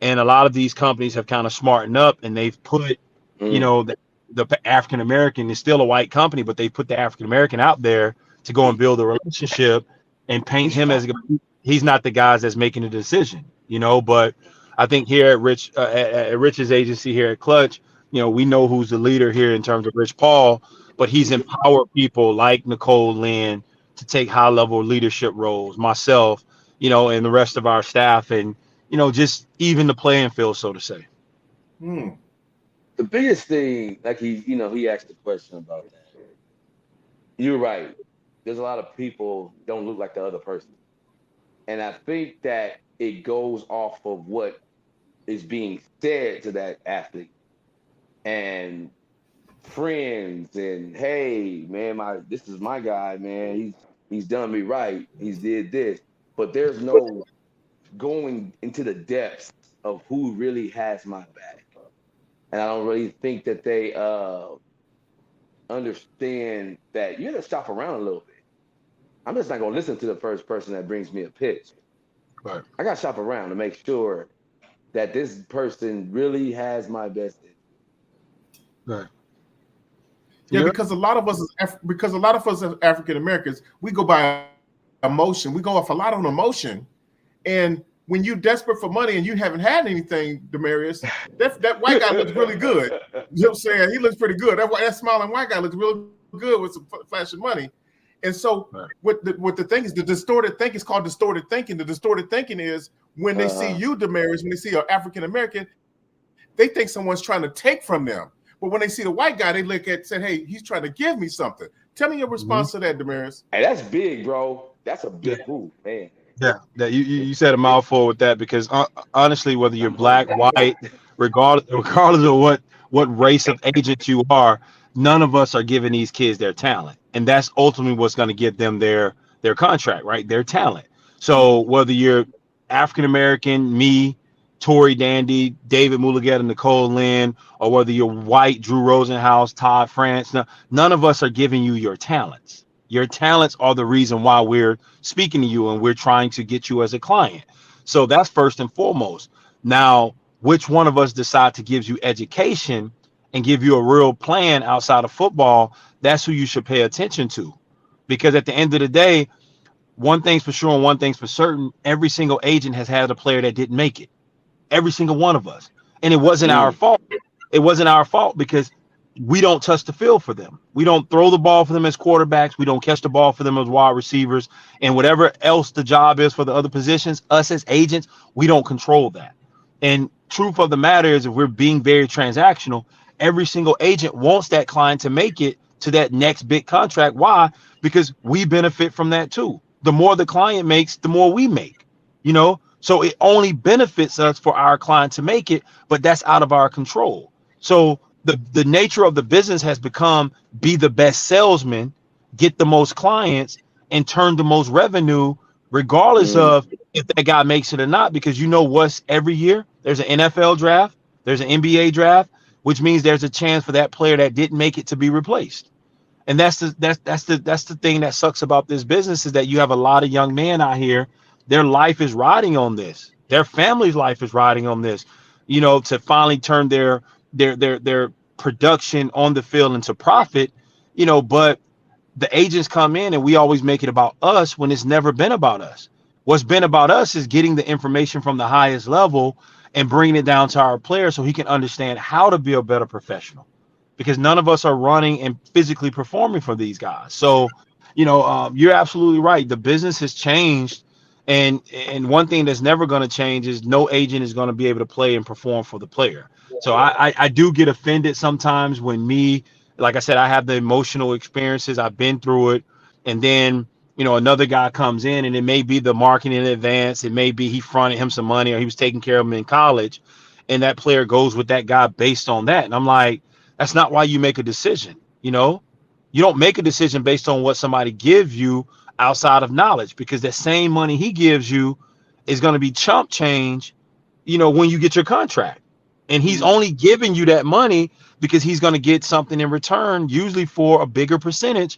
And a lot of these companies have kind of smartened up, and they've put, the African American is still a white company, but they put the African American out there to go and build a relationship and paint him as he's not the guys that's making the decision, But I think here at Rich's agency here at Klutch, we know who's the leader here in terms of Rich Paul, but he's empowered people like Nicole Lynn to take high level leadership roles, myself, and the rest of our staff, and just even the playing field, so to say. The biggest thing, like he asked a question about that. You're right. There's a lot of people don't look like the other person. And I think that it goes off of what is being said to that athlete. And friends and, hey, man, this is my guy, man. He's done me right. He's did this. But there's no going into the depths of who really has my back. And I don't really think that they understand that you have to shop around a little bit. I'm just not going to listen to the first person that brings me a pitch. Right. I got to shop around to make sure that this person really has my best interest. Right. Yeah, because a lot of us as African Americans, we go by emotion. We go off a lot on emotion. And when you're desperate for money and you haven't had anything, Damarius, that white guy looks really good. You know what I'm saying? He looks pretty good. That smiling white guy looks really good with some flashing money. And so what the thing is, the distorted thinking is called distorted thinking. The distorted thinking is when they see you, Damarius, when they see an African American, they think someone's trying to take from them. But when they see the white guy, they look at say, hey, he's trying to give me something. Tell me your response to that, Damarius. Hey, that's big, bro. That's a big move, man. Yeah, you said a mouthful with that, because honestly, whether you're black, white, regardless of what race of agent you are, none of us are giving these kids their talent, and that's ultimately what's going to give them their contract, right? Their talent. So whether you're African American, me, Tory Dandy, David Mulugeta, Nicole Lynn, or whether you're white, Drew Rosenhaus, Todd France, none of us are giving you your talents. Your talents are the reason why we're speaking to you and we're trying to get you as a client. So that's first and foremost. Now, which one of us decide to give you education and give you a real plan outside of football, that's who you should pay attention to. Because at the end of the day, one thing's for sure and one thing's for certain, every single agent has had a player that didn't make it. Every single one of us. And it wasn't our fault. It wasn't our fault because we don't touch the field for them. We don't throw the ball for them as quarterbacks. We don't catch the ball for them as wide receivers. And whatever else the job is for the other positions, us as agents, we don't control that. And truth of the matter is, if we're being very transactional, every single agent wants that client to make it to that next big contract. Why? Because we benefit from that too. The more the client makes, the more we make, So it only benefits us for our client to make it, but that's out of our control. So the nature of the business has become be the best salesman, get the most clients, and turn the most revenue, regardless of if that guy makes it or not. Because what's every year there's an NFL draft, there's an NBA draft, which means there's a chance for that player that didn't make it to be replaced. And that's the thing that sucks about this business, is that you have a lot of young men out here. Their life is riding on this. Their family's life is riding on this, to finally turn their production on the field into profit, but the agents come in and we always make it about us when it's never been about us. What's been about us is getting the information from the highest level and bringing it down to our player so he can understand how to be a better professional, because none of us are running and physically performing for these guys. So, you're absolutely right. The business has changed. And one thing that's never going to change is no agent is going to be able to play and perform for the player. So I do get offended sometimes when like I said, I have the emotional experiences. I've been through it. And then, another guy comes in and it may be the marketing in advance. It may be he fronted him some money or he was taking care of him in college. And that player goes with that guy based on that. And I'm like, that's not why you make a decision. You don't make a decision based on what somebody gives you outside of knowledge, because that same money he gives you is going to be chump change, when you get your contract. And he's only giving you that money because he's going to get something in return, usually for a bigger percentage.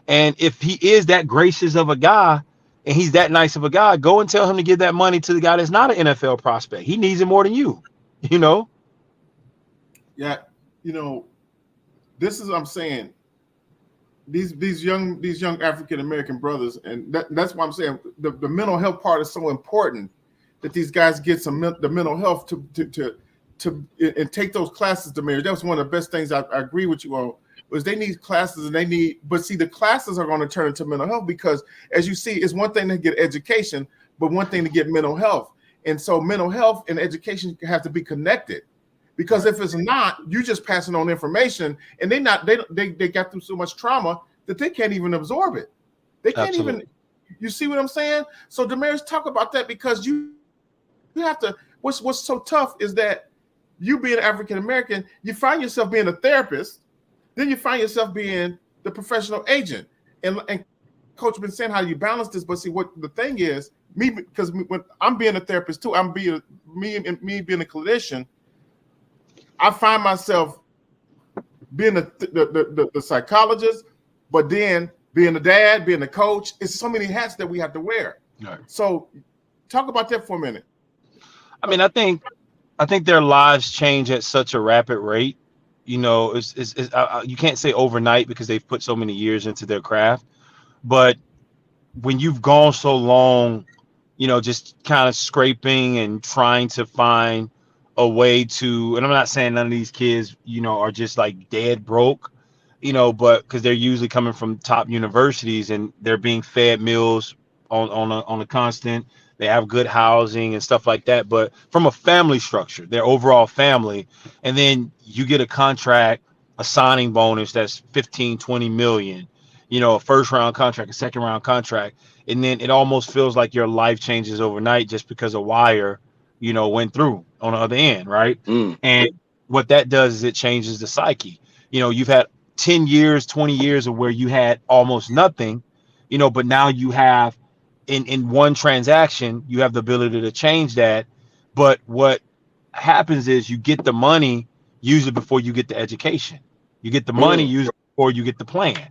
And if he is that gracious of a guy and he's that nice of a guy, go and tell him to give that money to the guy that's not an NFL prospect. He needs it more than you, Yeah. This is what I'm saying. These young African American brothers, and that's why I'm saying the mental health part is so important, that these guys get the mental health to and take those classes to marriage. That was one of the best things I agree with you on, was they need classes, and the classes are going to turn into mental health, because as you see, it's one thing to get education, but one thing to get mental health. And so mental health and education have to be connected. Because if it's not, you're just passing on information, and they got through so much trauma that they can't even absorb it. They can't even. You see what I'm saying? So Damarius, talk about that, because you have to. What's so tough is that you being African American, you find yourself being a therapist, then you find yourself being the professional agent. And Coach been saying how you balance this, but see what the thing is, because when I'm being a therapist too, I'm being me being a clinician. I find myself being the psychologist, but then being the dad, being the coach. It's so many hats that we have to wear. Right. So talk about that for a minute. I mean, I think their lives change at such a rapid rate. You can't say overnight because they've put so many years into their craft. But when you've gone so long, just kind of scraping and trying to find a way to, and I'm not saying none of these kids, are just like dead broke, but because they're usually coming from top universities and they're being fed meals on a constant. They have good housing and stuff like that. But from a family structure, their overall family, and then you get a contract, a signing bonus that's 15, 20 million, a first round contract, a second round contract. And then it almost feels like your life changes overnight just because a wire, went through on the other end, right? Mm. And what that does is it changes the psyche. You've had 10 years, 20 years of where you had almost nothing, but now you have in one transaction, you have the ability to change that. But what happens is you get the money usually before you get the education. You get the money usually before you get the plan.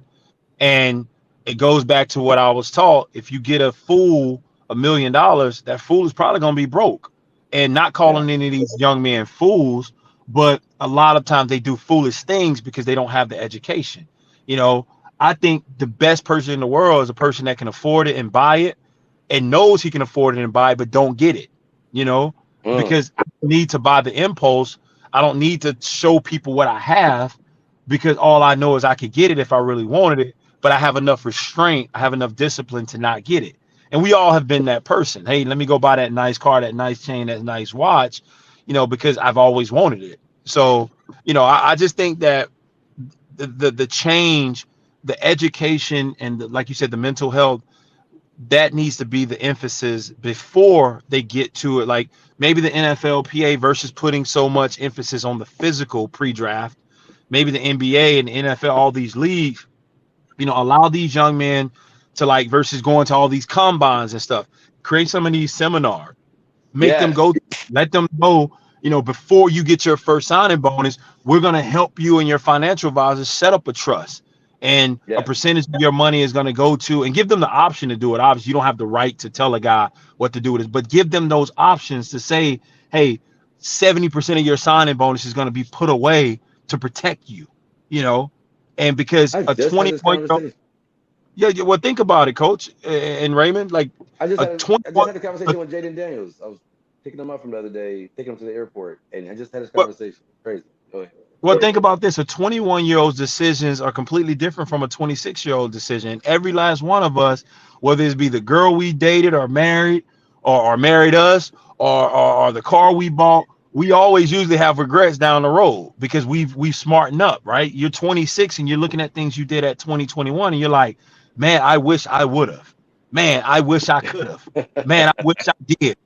And it goes back to what I was taught. If you get a fool $1 million, that fool is probably going to be broke. And not calling any of these young men fools, but a lot of times they do foolish things because they don't have the education. I think the best person in the world is a person that can afford it and buy it and knows he can afford it and buy it, but don't get it, because I need to buy the impulse. I don't need to show people what I have because all I know is I could get it if I really wanted it, but I have enough restraint. I have enough discipline to not get it. And we all have been that person. Hey, let me go buy that nice car, that nice chain, that nice watch, because I've always wanted it. So, I just think that the change, the education, and like you said, the mental health, that needs to be the emphasis before they get to it. Like maybe the NFLPA versus putting so much emphasis on the physical pre-draft, maybe the NBA and the NFL, all these leagues, allow these young men to versus going to all these combines and stuff, create some of these seminars, make them go, let them know, before you get your first signing bonus, we're going to help you and your financial advisors set up a trust. And a percentage of your money is going to go to, and give them the option to do it. Obviously, you don't have the right to tell a guy what to do with it, but give them those options to say, hey, 70% of your signing bonus is going to be put away to protect you, and because a 21-year-old, well, think about it, Coach and Raymond, I just had a 21 conversation with Jaden Daniels. I was picking him up from the other day, taking him to the airport, and I just had this conversation. Crazy. Go ahead. Well, think about this. A 21-year-old's decisions are completely different from a 26-year-old decision. Every last one of us, whether it be the girl we dated or married or married us or the car we bought, we always usually have regrets down the road because we've smartened up, right? You're 26 and you're looking at things you did at 2021 and you're like, man, I wish I would have. Man, I wish I could have. Man, I wish I did.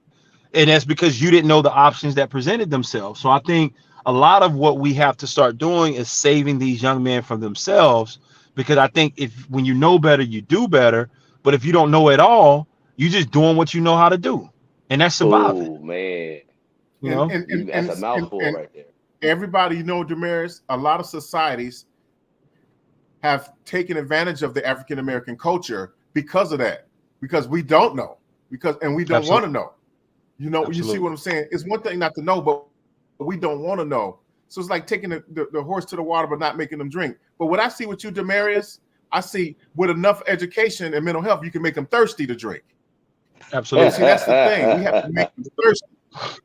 And that's because you didn't know the options that presented themselves. So I think a lot of what we have to start doing is saving these young men from themselves, because I think when you know better, you do better. But if you don't know at all, you're just doing what you know how to do. And that's surviving. Oh, man. And That's a mouthful right there. Everybody, Damarius, a lot of societies have taken advantage of the African American culture because of that, because we don't know, and we don't want to know. You see what I'm saying? It's one thing not to know, but we don't want to know. So it's like taking the horse to the water, but not making them drink. But what I see with you, Damarius, I see with enough education and mental health, you can make them thirsty to drink. Absolutely. See, that's the thing. We have to make them thirsty.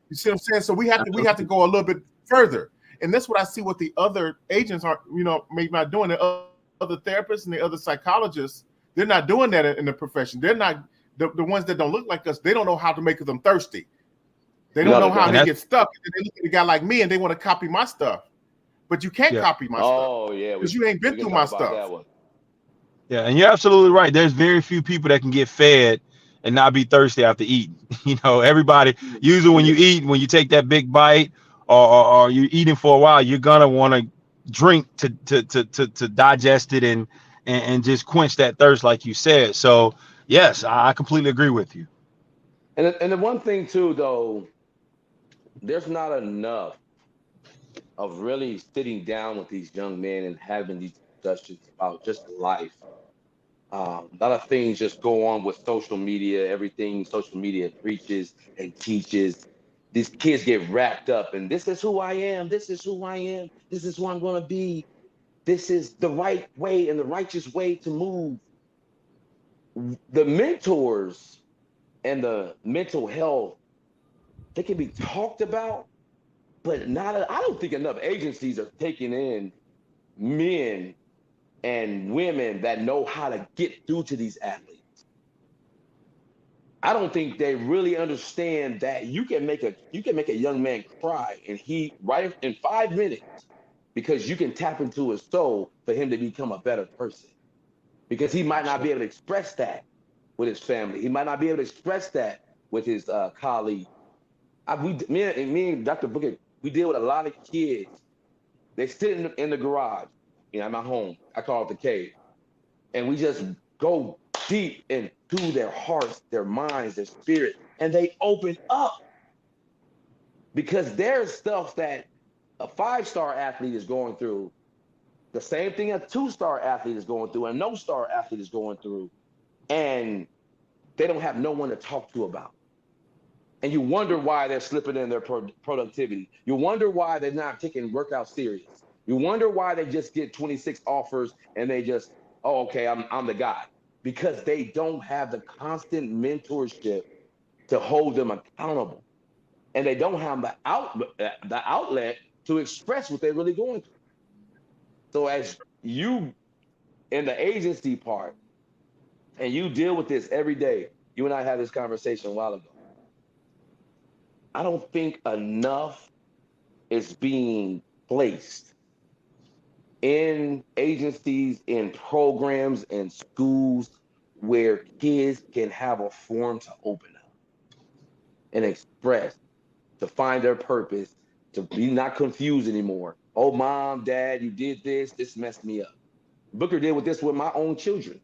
You see what I'm saying? So we have to go a little bit further. And that's what I see what the other agents are, maybe not doing. The other therapists and the other psychologists, they're not doing that in the profession. They're not the ones that don't look like us. They don't know how to make them thirsty. They don't know how they get stuck. And they look at a guy like me and they want to copy my stuff. But you can't copy my stuff. Oh, yeah. Because you ain't been through my stuff. Yeah, and you're absolutely right. There's very few people that can get fed and not be thirsty after eating. Everybody, usually when you eat, when you take that big bite or you're eating for a while, you're going to want to drink to digest it and just quench that thirst, like you said. So, yes, I completely agree with you. And the one thing, too, though, there's not enough of really sitting down with these young men and having these discussions about just life. A lot of things just go on with social media. Everything social media preaches and teaches. These kids get wrapped up in this is who I am. This is who I am. This is who I'm going to be. This is the right way and the righteous way to move. The mentors and the mental health, they can be talked about, but I don't think enough agencies are taking in men and women that know how to get through to these athletes. I don't think they really understand that you can make a young man cry and he right in 5 minutes because you can tap into his soul for him to become a better person. Because he might not be able to express that with his family. He might not be able to express that with his colleague. Me and Dr. Booker, we deal with a lot of kids. They sit in the garage, at my home. I call it the cave. And we just go deep into their hearts, their minds, their spirit, and they open up. Because there's stuff that a 5-star athlete is going through, the same thing a 2-star athlete is going through, and a no-star athlete is going through, and they don't have no one to talk to about. And you wonder why they're slipping in their productivity. You wonder why they're not taking workout serious. You wonder why they just get 26 offers and they just, oh, okay, I'm the guy. Because they don't have the constant mentorship to hold them accountable. And they don't have the outlet to express what they're really going through. So as you in the agency part, and you deal with this every day, you and I had this conversation a while ago. I don't think enough is being placed in agencies, in programs, in schools where kids can have a forum to open up and express, to find their purpose, to be not confused anymore. Oh, mom, dad, you did this messed me up. Booker did with this with my own children.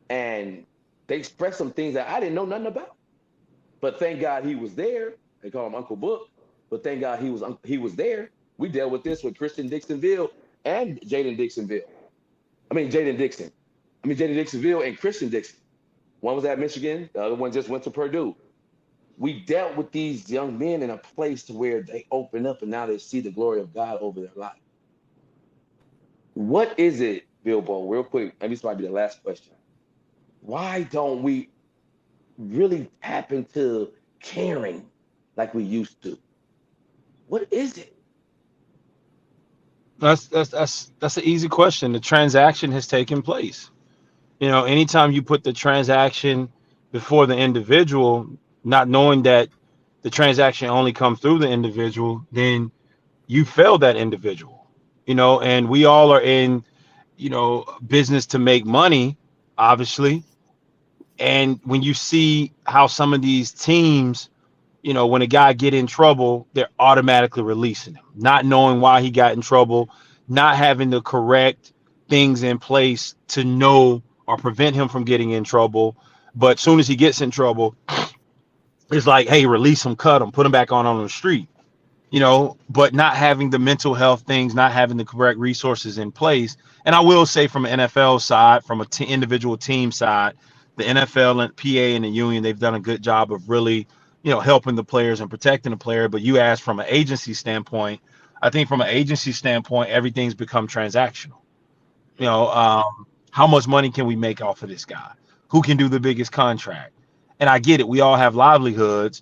And they expressed some things that I didn't know nothing about. But thank God he was there. They call him Uncle Book, but thank God he was there. We dealt with this with Jaden Dixonville and Jaden Dixonville. Jaden Dixonville and Christian Dixon. One was at Michigan, the other one just went to Purdue. We dealt with these young men in a place to where they open up and now they see the glory of God over their life. What is it, Bilbo, real quick, and this might be the last question. Why don't we really tap into caring like we used to? What is it? That's an easy question. The transaction has taken place. Anytime you put the transaction before the individual, not knowing that the transaction only comes through the individual, then you fail that individual. And we all are in, business to make money, obviously. And when you see how some of these teams, when a guy get in trouble, they're automatically releasing him, not knowing why he got in trouble, not having the correct things in place to know or prevent him from getting in trouble. But as soon as he gets in trouble, it's like, hey, release him, cut him, put him back on the street, but not having the mental health things, not having the correct resources in place. And I will say from an NFL side, from an individual team side, the NFL and PA and the union, they've done a good job of really, helping the players and protecting the player. But you asked from an agency standpoint, I think from an agency standpoint, everything's become transactional. How much money can we make off of this guy? Who can do the biggest contract? And I get it. We all have livelihoods,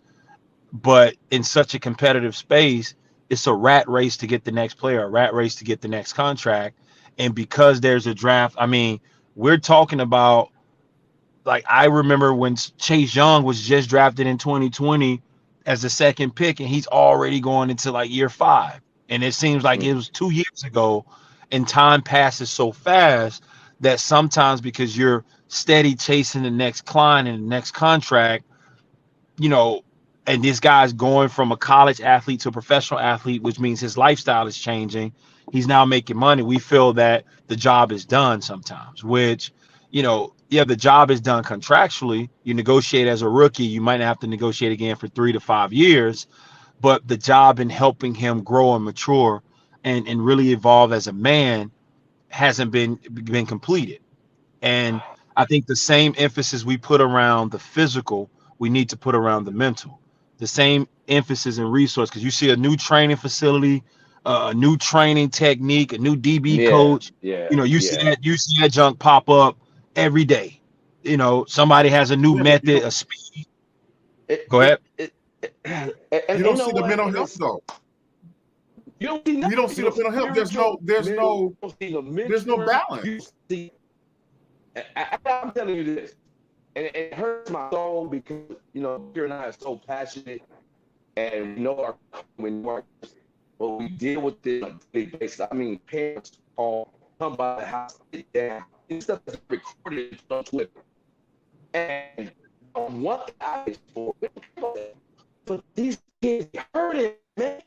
but in such a competitive space, it's a rat race to get the next player, a rat race to get the next contract. And because there's a draft, we're talking about, like, I remember when Chase Young was just drafted in 2020 as the second pick, and he's already going into like year 5. And it seems like it was 2 years ago, and time passes so fast that sometimes because you're steady chasing the next client and the next contract, and this guy's going from a college athlete to a professional athlete, which means his lifestyle is changing. He's now making money. We feel that the job is done sometimes, which, the job is done contractually. You negotiate as a rookie. You might have to negotiate again for 3 to 5 years, but the job in helping him grow and mature and really evolve as a man hasn't been completed. And I think the same emphasis we put around the physical, we need to put around the mental. The same emphasis and resource, because you see a new training facility, a new training technique, a new DB coach. You see that junk pop up every day. Somebody has a new method, a speed. Go ahead. You don't see the mental health though. You don't see You don't see the mental health. There's no balance. You see, I'm telling you this, and it hurts my soul because Peter and I are so passionate, and we know but we deal with this on a daily basis. I mean, parents come by the house, sit down, this stuff is recorded on Twitter, and I don't want the eyes for it, but these kids be hurting, man.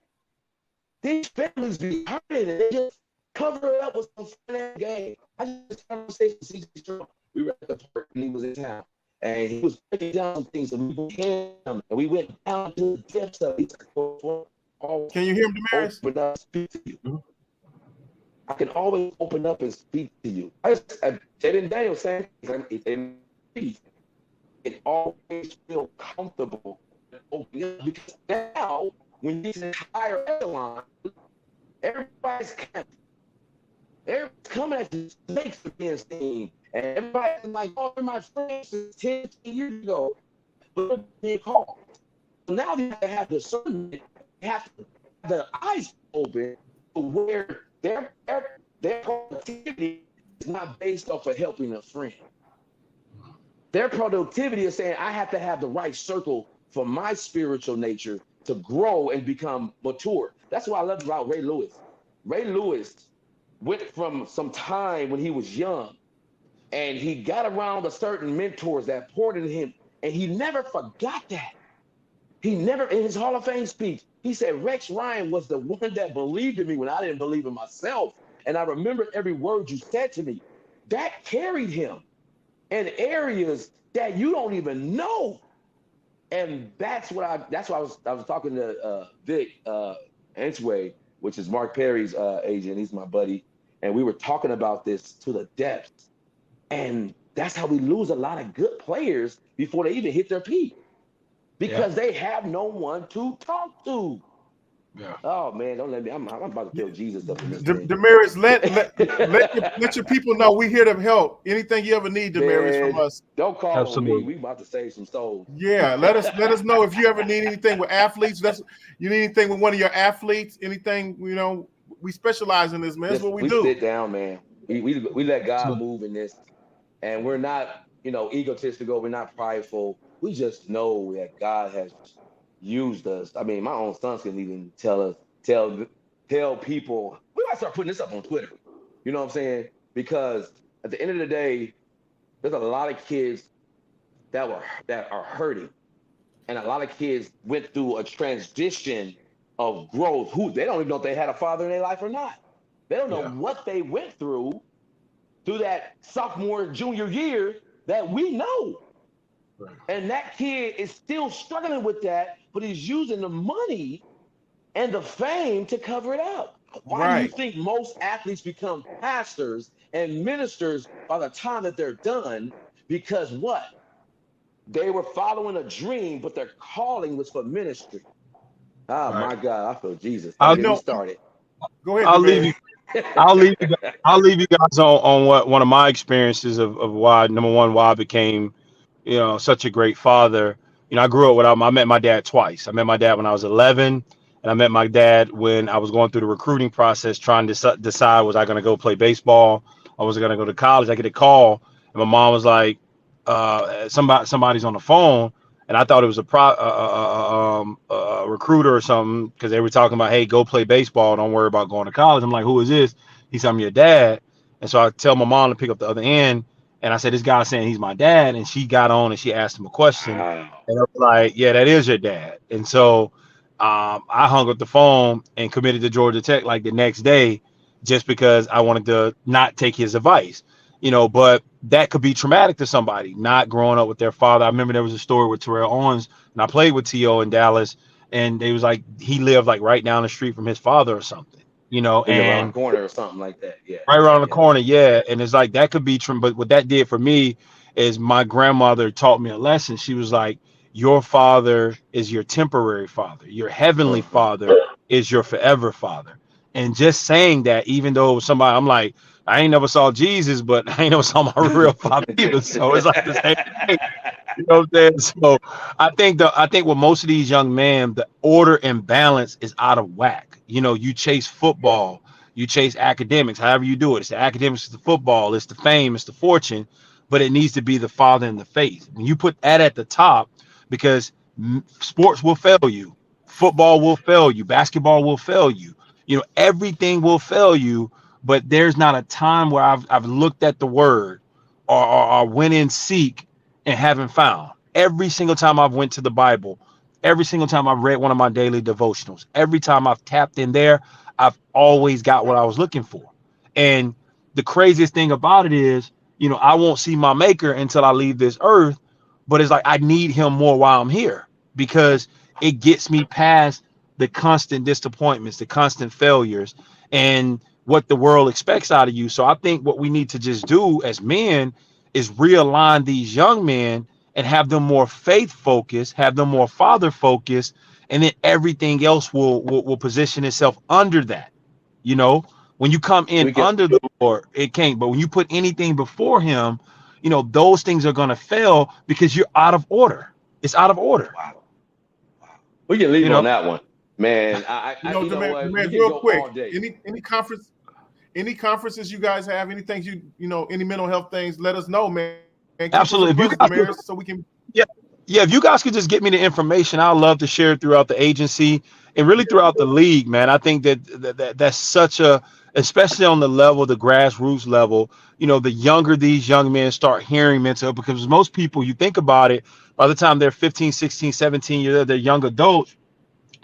These families be hurting, and they just cover it up with some fun game. I just had a conversation with C.J. Strong. We were at the park and he was in town, and he was breaking down some things, and we went him, and we went down to the depths of it. Can you hear him, Damarius? Open up, speak to you. I can always open up and speak to you. Ted and Daniel saying it always feel comfortable opening up, because now when you get higher echelon, everybody's coming at the snakes for being seen, and everybody's like, "Oh, my friends since 10 years ago," but being called. So now you have to have discernment. You have to have the eyes open to where their productivity is not based off of helping a friend. Their productivity is saying, I have to have the right circle for my spiritual nature to grow and become mature. That's what I love about Ray Lewis. Ray Lewis went from some time when he was young, and he got around a certain mentors that poured into him, and he never forgot that. He never, in his Hall of Fame speech, he said, Rex Ryan was the one that believed in me when I didn't believe in myself. And I remember every word you said to me. That carried him in areas that you don't even know. And that's why I was talking to Vic Entway, which is Mark Perry's agent. He's my buddy. And we were talking about this to the depths. And that's how we lose a lot of good players before they even hit their peak. Because they have no one to talk to. Yeah. Oh man, don't let me. I'm about to feel Jesus up in this thing. Damarius, let your people know we here to help. Anything you ever need, Damarius, from us. Don't call me. We about to save some souls. Yeah, let us know if you ever need anything with athletes. You need anything with one of your athletes. Anything, we specialize in this, man. That's what we do. Sit down, man. We let God move in this, and we're not egotistical. We're not prideful. We just know that God has used us. I mean, my own sons can even tell people. We might start putting this up on Twitter. You know what I'm saying? Because at the end of the day, there's a lot of kids that are hurting, and a lot of kids went through a transition of growth. They don't even know if they had a father in their life or not. They don't know what they went through that sophomore, junior year that we know. Right. And that kid is still struggling with that, but he's using the money and the fame to cover it up. Why do you think most athletes become pastors and ministers by the time that they're done? Because what? They were following a dream, but their calling was for ministry. Oh my God, I feel Jesus. I'll get me started. Go ahead. I'll leave you guys on what one of my experiences of why I became such a great father. I grew up I met my dad twice. I met my dad when I was 11, and I met my dad when I was going through the recruiting process, trying to decide, was I going to go play baseball or was I going to go to college? I get a call, and my mom was like, somebody's on the phone, and I thought it was a recruiter or something, because they were talking about, hey, go play baseball, don't worry about going to college. I'm like, who is this? He said, I'm your dad. And so I tell my mom to pick up the other end. And I said, this guy's saying he's my dad. And she got on and she asked him a question. And I was like, yeah, that is your dad. And so I hung up the phone and committed to Georgia Tech like the next day, just because I wanted to not take his advice. But that could be traumatic to somebody, not growing up with their father. I remember there was a story with Terrell Owens, and I played with T.O. in Dallas, and they was like, he lived like right down the street from his father or something. And around the corner or something like that. Yeah. Right around the corner. Yeah. And it's like, that could be true. But what that did for me is my grandmother taught me a lesson. She was like, your father is your temporary father. Your heavenly father is your forever father. And just saying that, even though it was somebody, I'm like, I ain't never saw Jesus, but I ain't never saw my real father either. So it's like the same thing. You know what I'm saying? So I think with most of these young men, the order and balance is out of whack. You know, you chase football, you chase academics, however you do it. It's the academics, it's the football, it's the fame, it's the fortune, but it needs to be the father and the faith. When you put that at the top, because sports will fail you, football will fail you, basketball will fail you. You know, everything will fail you, but there's not a time where I've looked at the word or went in seek and haven't found. Every single time I've went to the Bible, every single time I've read one of my daily devotionals, every time I've tapped in there, I've always got what I was looking for. And the craziest thing about it is, you know, I won't see my maker until I leave this earth, but it's like I need him more while I'm here because it gets me past the constant disappointments, the constant failures, and what the world expects out of you. So I think what we need to just do as men is realign these young men and have them more faith focused, have them more father focused, and then everything else will position itself under that. You know, when you come in under the Lord, it can't. But when you put anything before him, you know, those things are gonna fail because you're out of order. It's out of order. Wow. We can leave You know? on that one, man. You know what? We can real go quick. all day. Any conferences you guys have, anything you know, any mental health things, let us know, man. Absolutely. If you guys so we can. Yeah, if you guys could just get me the information, I'd love to share it throughout the agency and really throughout the league, man. I think that's such a, especially on the level, the grassroots level, you know, the younger these young men start hearing mental health, because most people, you think about it, by the time they're 15, 16, 17 years old, they're young adults,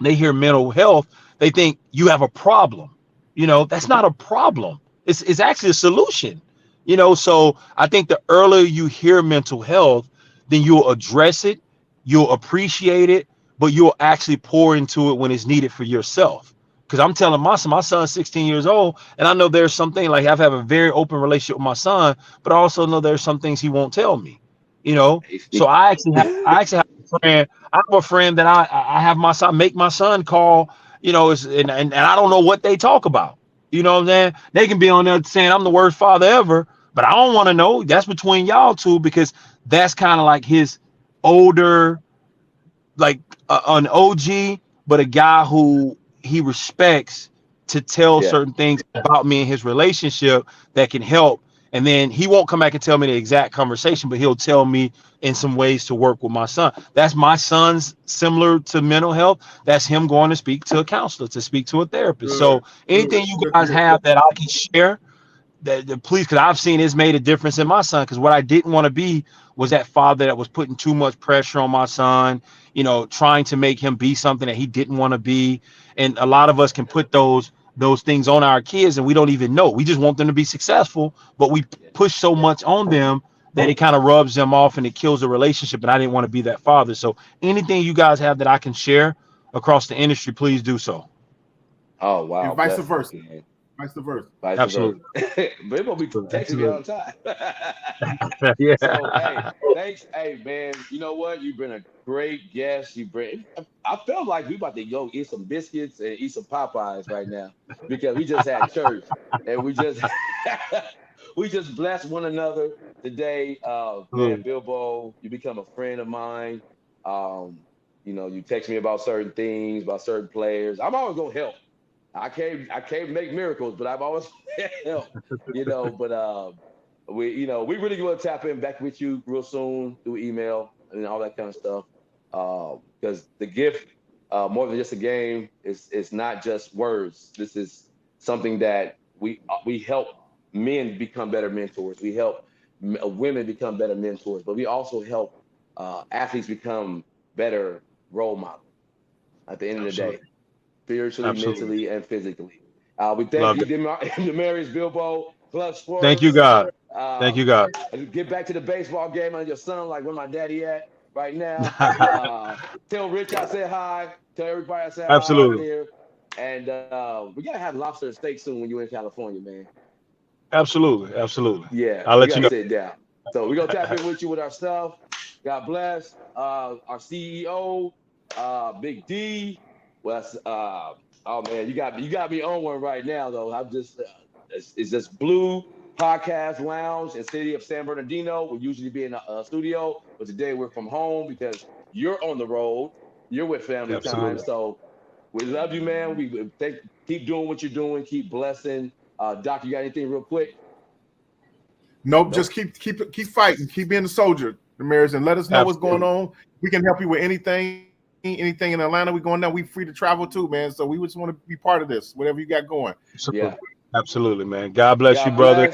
they hear mental health, they think you have a problem. You know, that's not a problem. It's actually a solution. You know, so I think the earlier you hear mental health, then you'll address it, you'll appreciate it, but you'll actually pour into it when it's needed for yourself. Because I'm telling my son's 16 years old, and I know there's something, like I've had a very open relationship with my son, but I also know there's some things he won't tell me. You know, so I actually have a friend. I have a friend that I have my son make my son call. You know, and I don't know what they talk about. You know what I'm saying? They can be on there saying I'm the worst father ever, but I don't want to know. That's between y'all two, because that's kind of like his older, like an OG, but a guy who he respects to tell certain things about me and his relationship that can help. And then he won't come back and tell me the exact conversation, but he'll tell me in some ways to work with my son. That's my son's similar to mental health. That's him going to speak to a counselor, to speak to a therapist. So anything you guys have that I can share, that please, because I've seen it's made a difference in my son. Because what I didn't want to be was that father that was putting too much pressure on my son, you know, trying to make him be something that he didn't want to be. And a lot of us can put those things on our kids and we don't even know. We just want them to be successful, but we push so much on them that it kind of rubs them off and it kills the relationship. And I didn't want to be that father. So anything you guys have that I can share across the industry, please do so. Oh wow. And vice versa. Vice versa. Absolutely. Bilbo be texting me all the time. Yeah. So hey, thanks. Hey man, you know what? You've been a great guest. I felt like we about to go eat some biscuits and eat some Popeyes right now, because we just had church and we just we just blessed one another today. Man, Bilbo, you become a friend of mine. You know, you text me about certain things, about certain players. I'm always gonna help. I can't make miracles, but I've always helped, you know. But we really want to tap in back with you real soon through email and all that kind of stuff. Because the gift, more than just a game, is not just words. This is something that we help men become better mentors. We help women become better mentors, but we also help athletes become better role models at the end of the day. Spiritually, mentally, and physically. We thank you, Damarius Bilbo, Klutch Sports. Thank you, God. Thank you, God. Get back to the baseball game on your son, like where my daddy at right now. Tell Rich I said hi. Tell everybody I said hi. Absolutely. Here. And we gotta have lobster and steak soon when you're in California, man. Absolutely. Yeah, I'll let you know. Sit down. So we're gonna tap in with you with our stuff. God bless. Our CEO, Big D. Well, oh man, you got me on one right now though. I'm just it's just blue podcast lounge in city of San Bernardino. We'll usually be in a studio, but today we're from home because you're on the road. You're with family time. So we love you, man. We keep doing what you're doing. Keep blessing. Doc, you got anything real quick? Nope. Just keep fighting. Keep being a soldier, Damarius, and let us know what's going on. We can help you with anything in Atlanta. We're going down. We free to travel too, man. So we just want to be part of this. Whatever you got going. Yeah. Absolutely, man. God bless you, brother.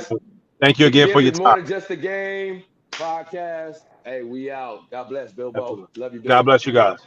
Thank you again for your time. More than just a game podcast. Hey, we out. God bless, Bilbo. Love you, Bilbo. God bless you guys.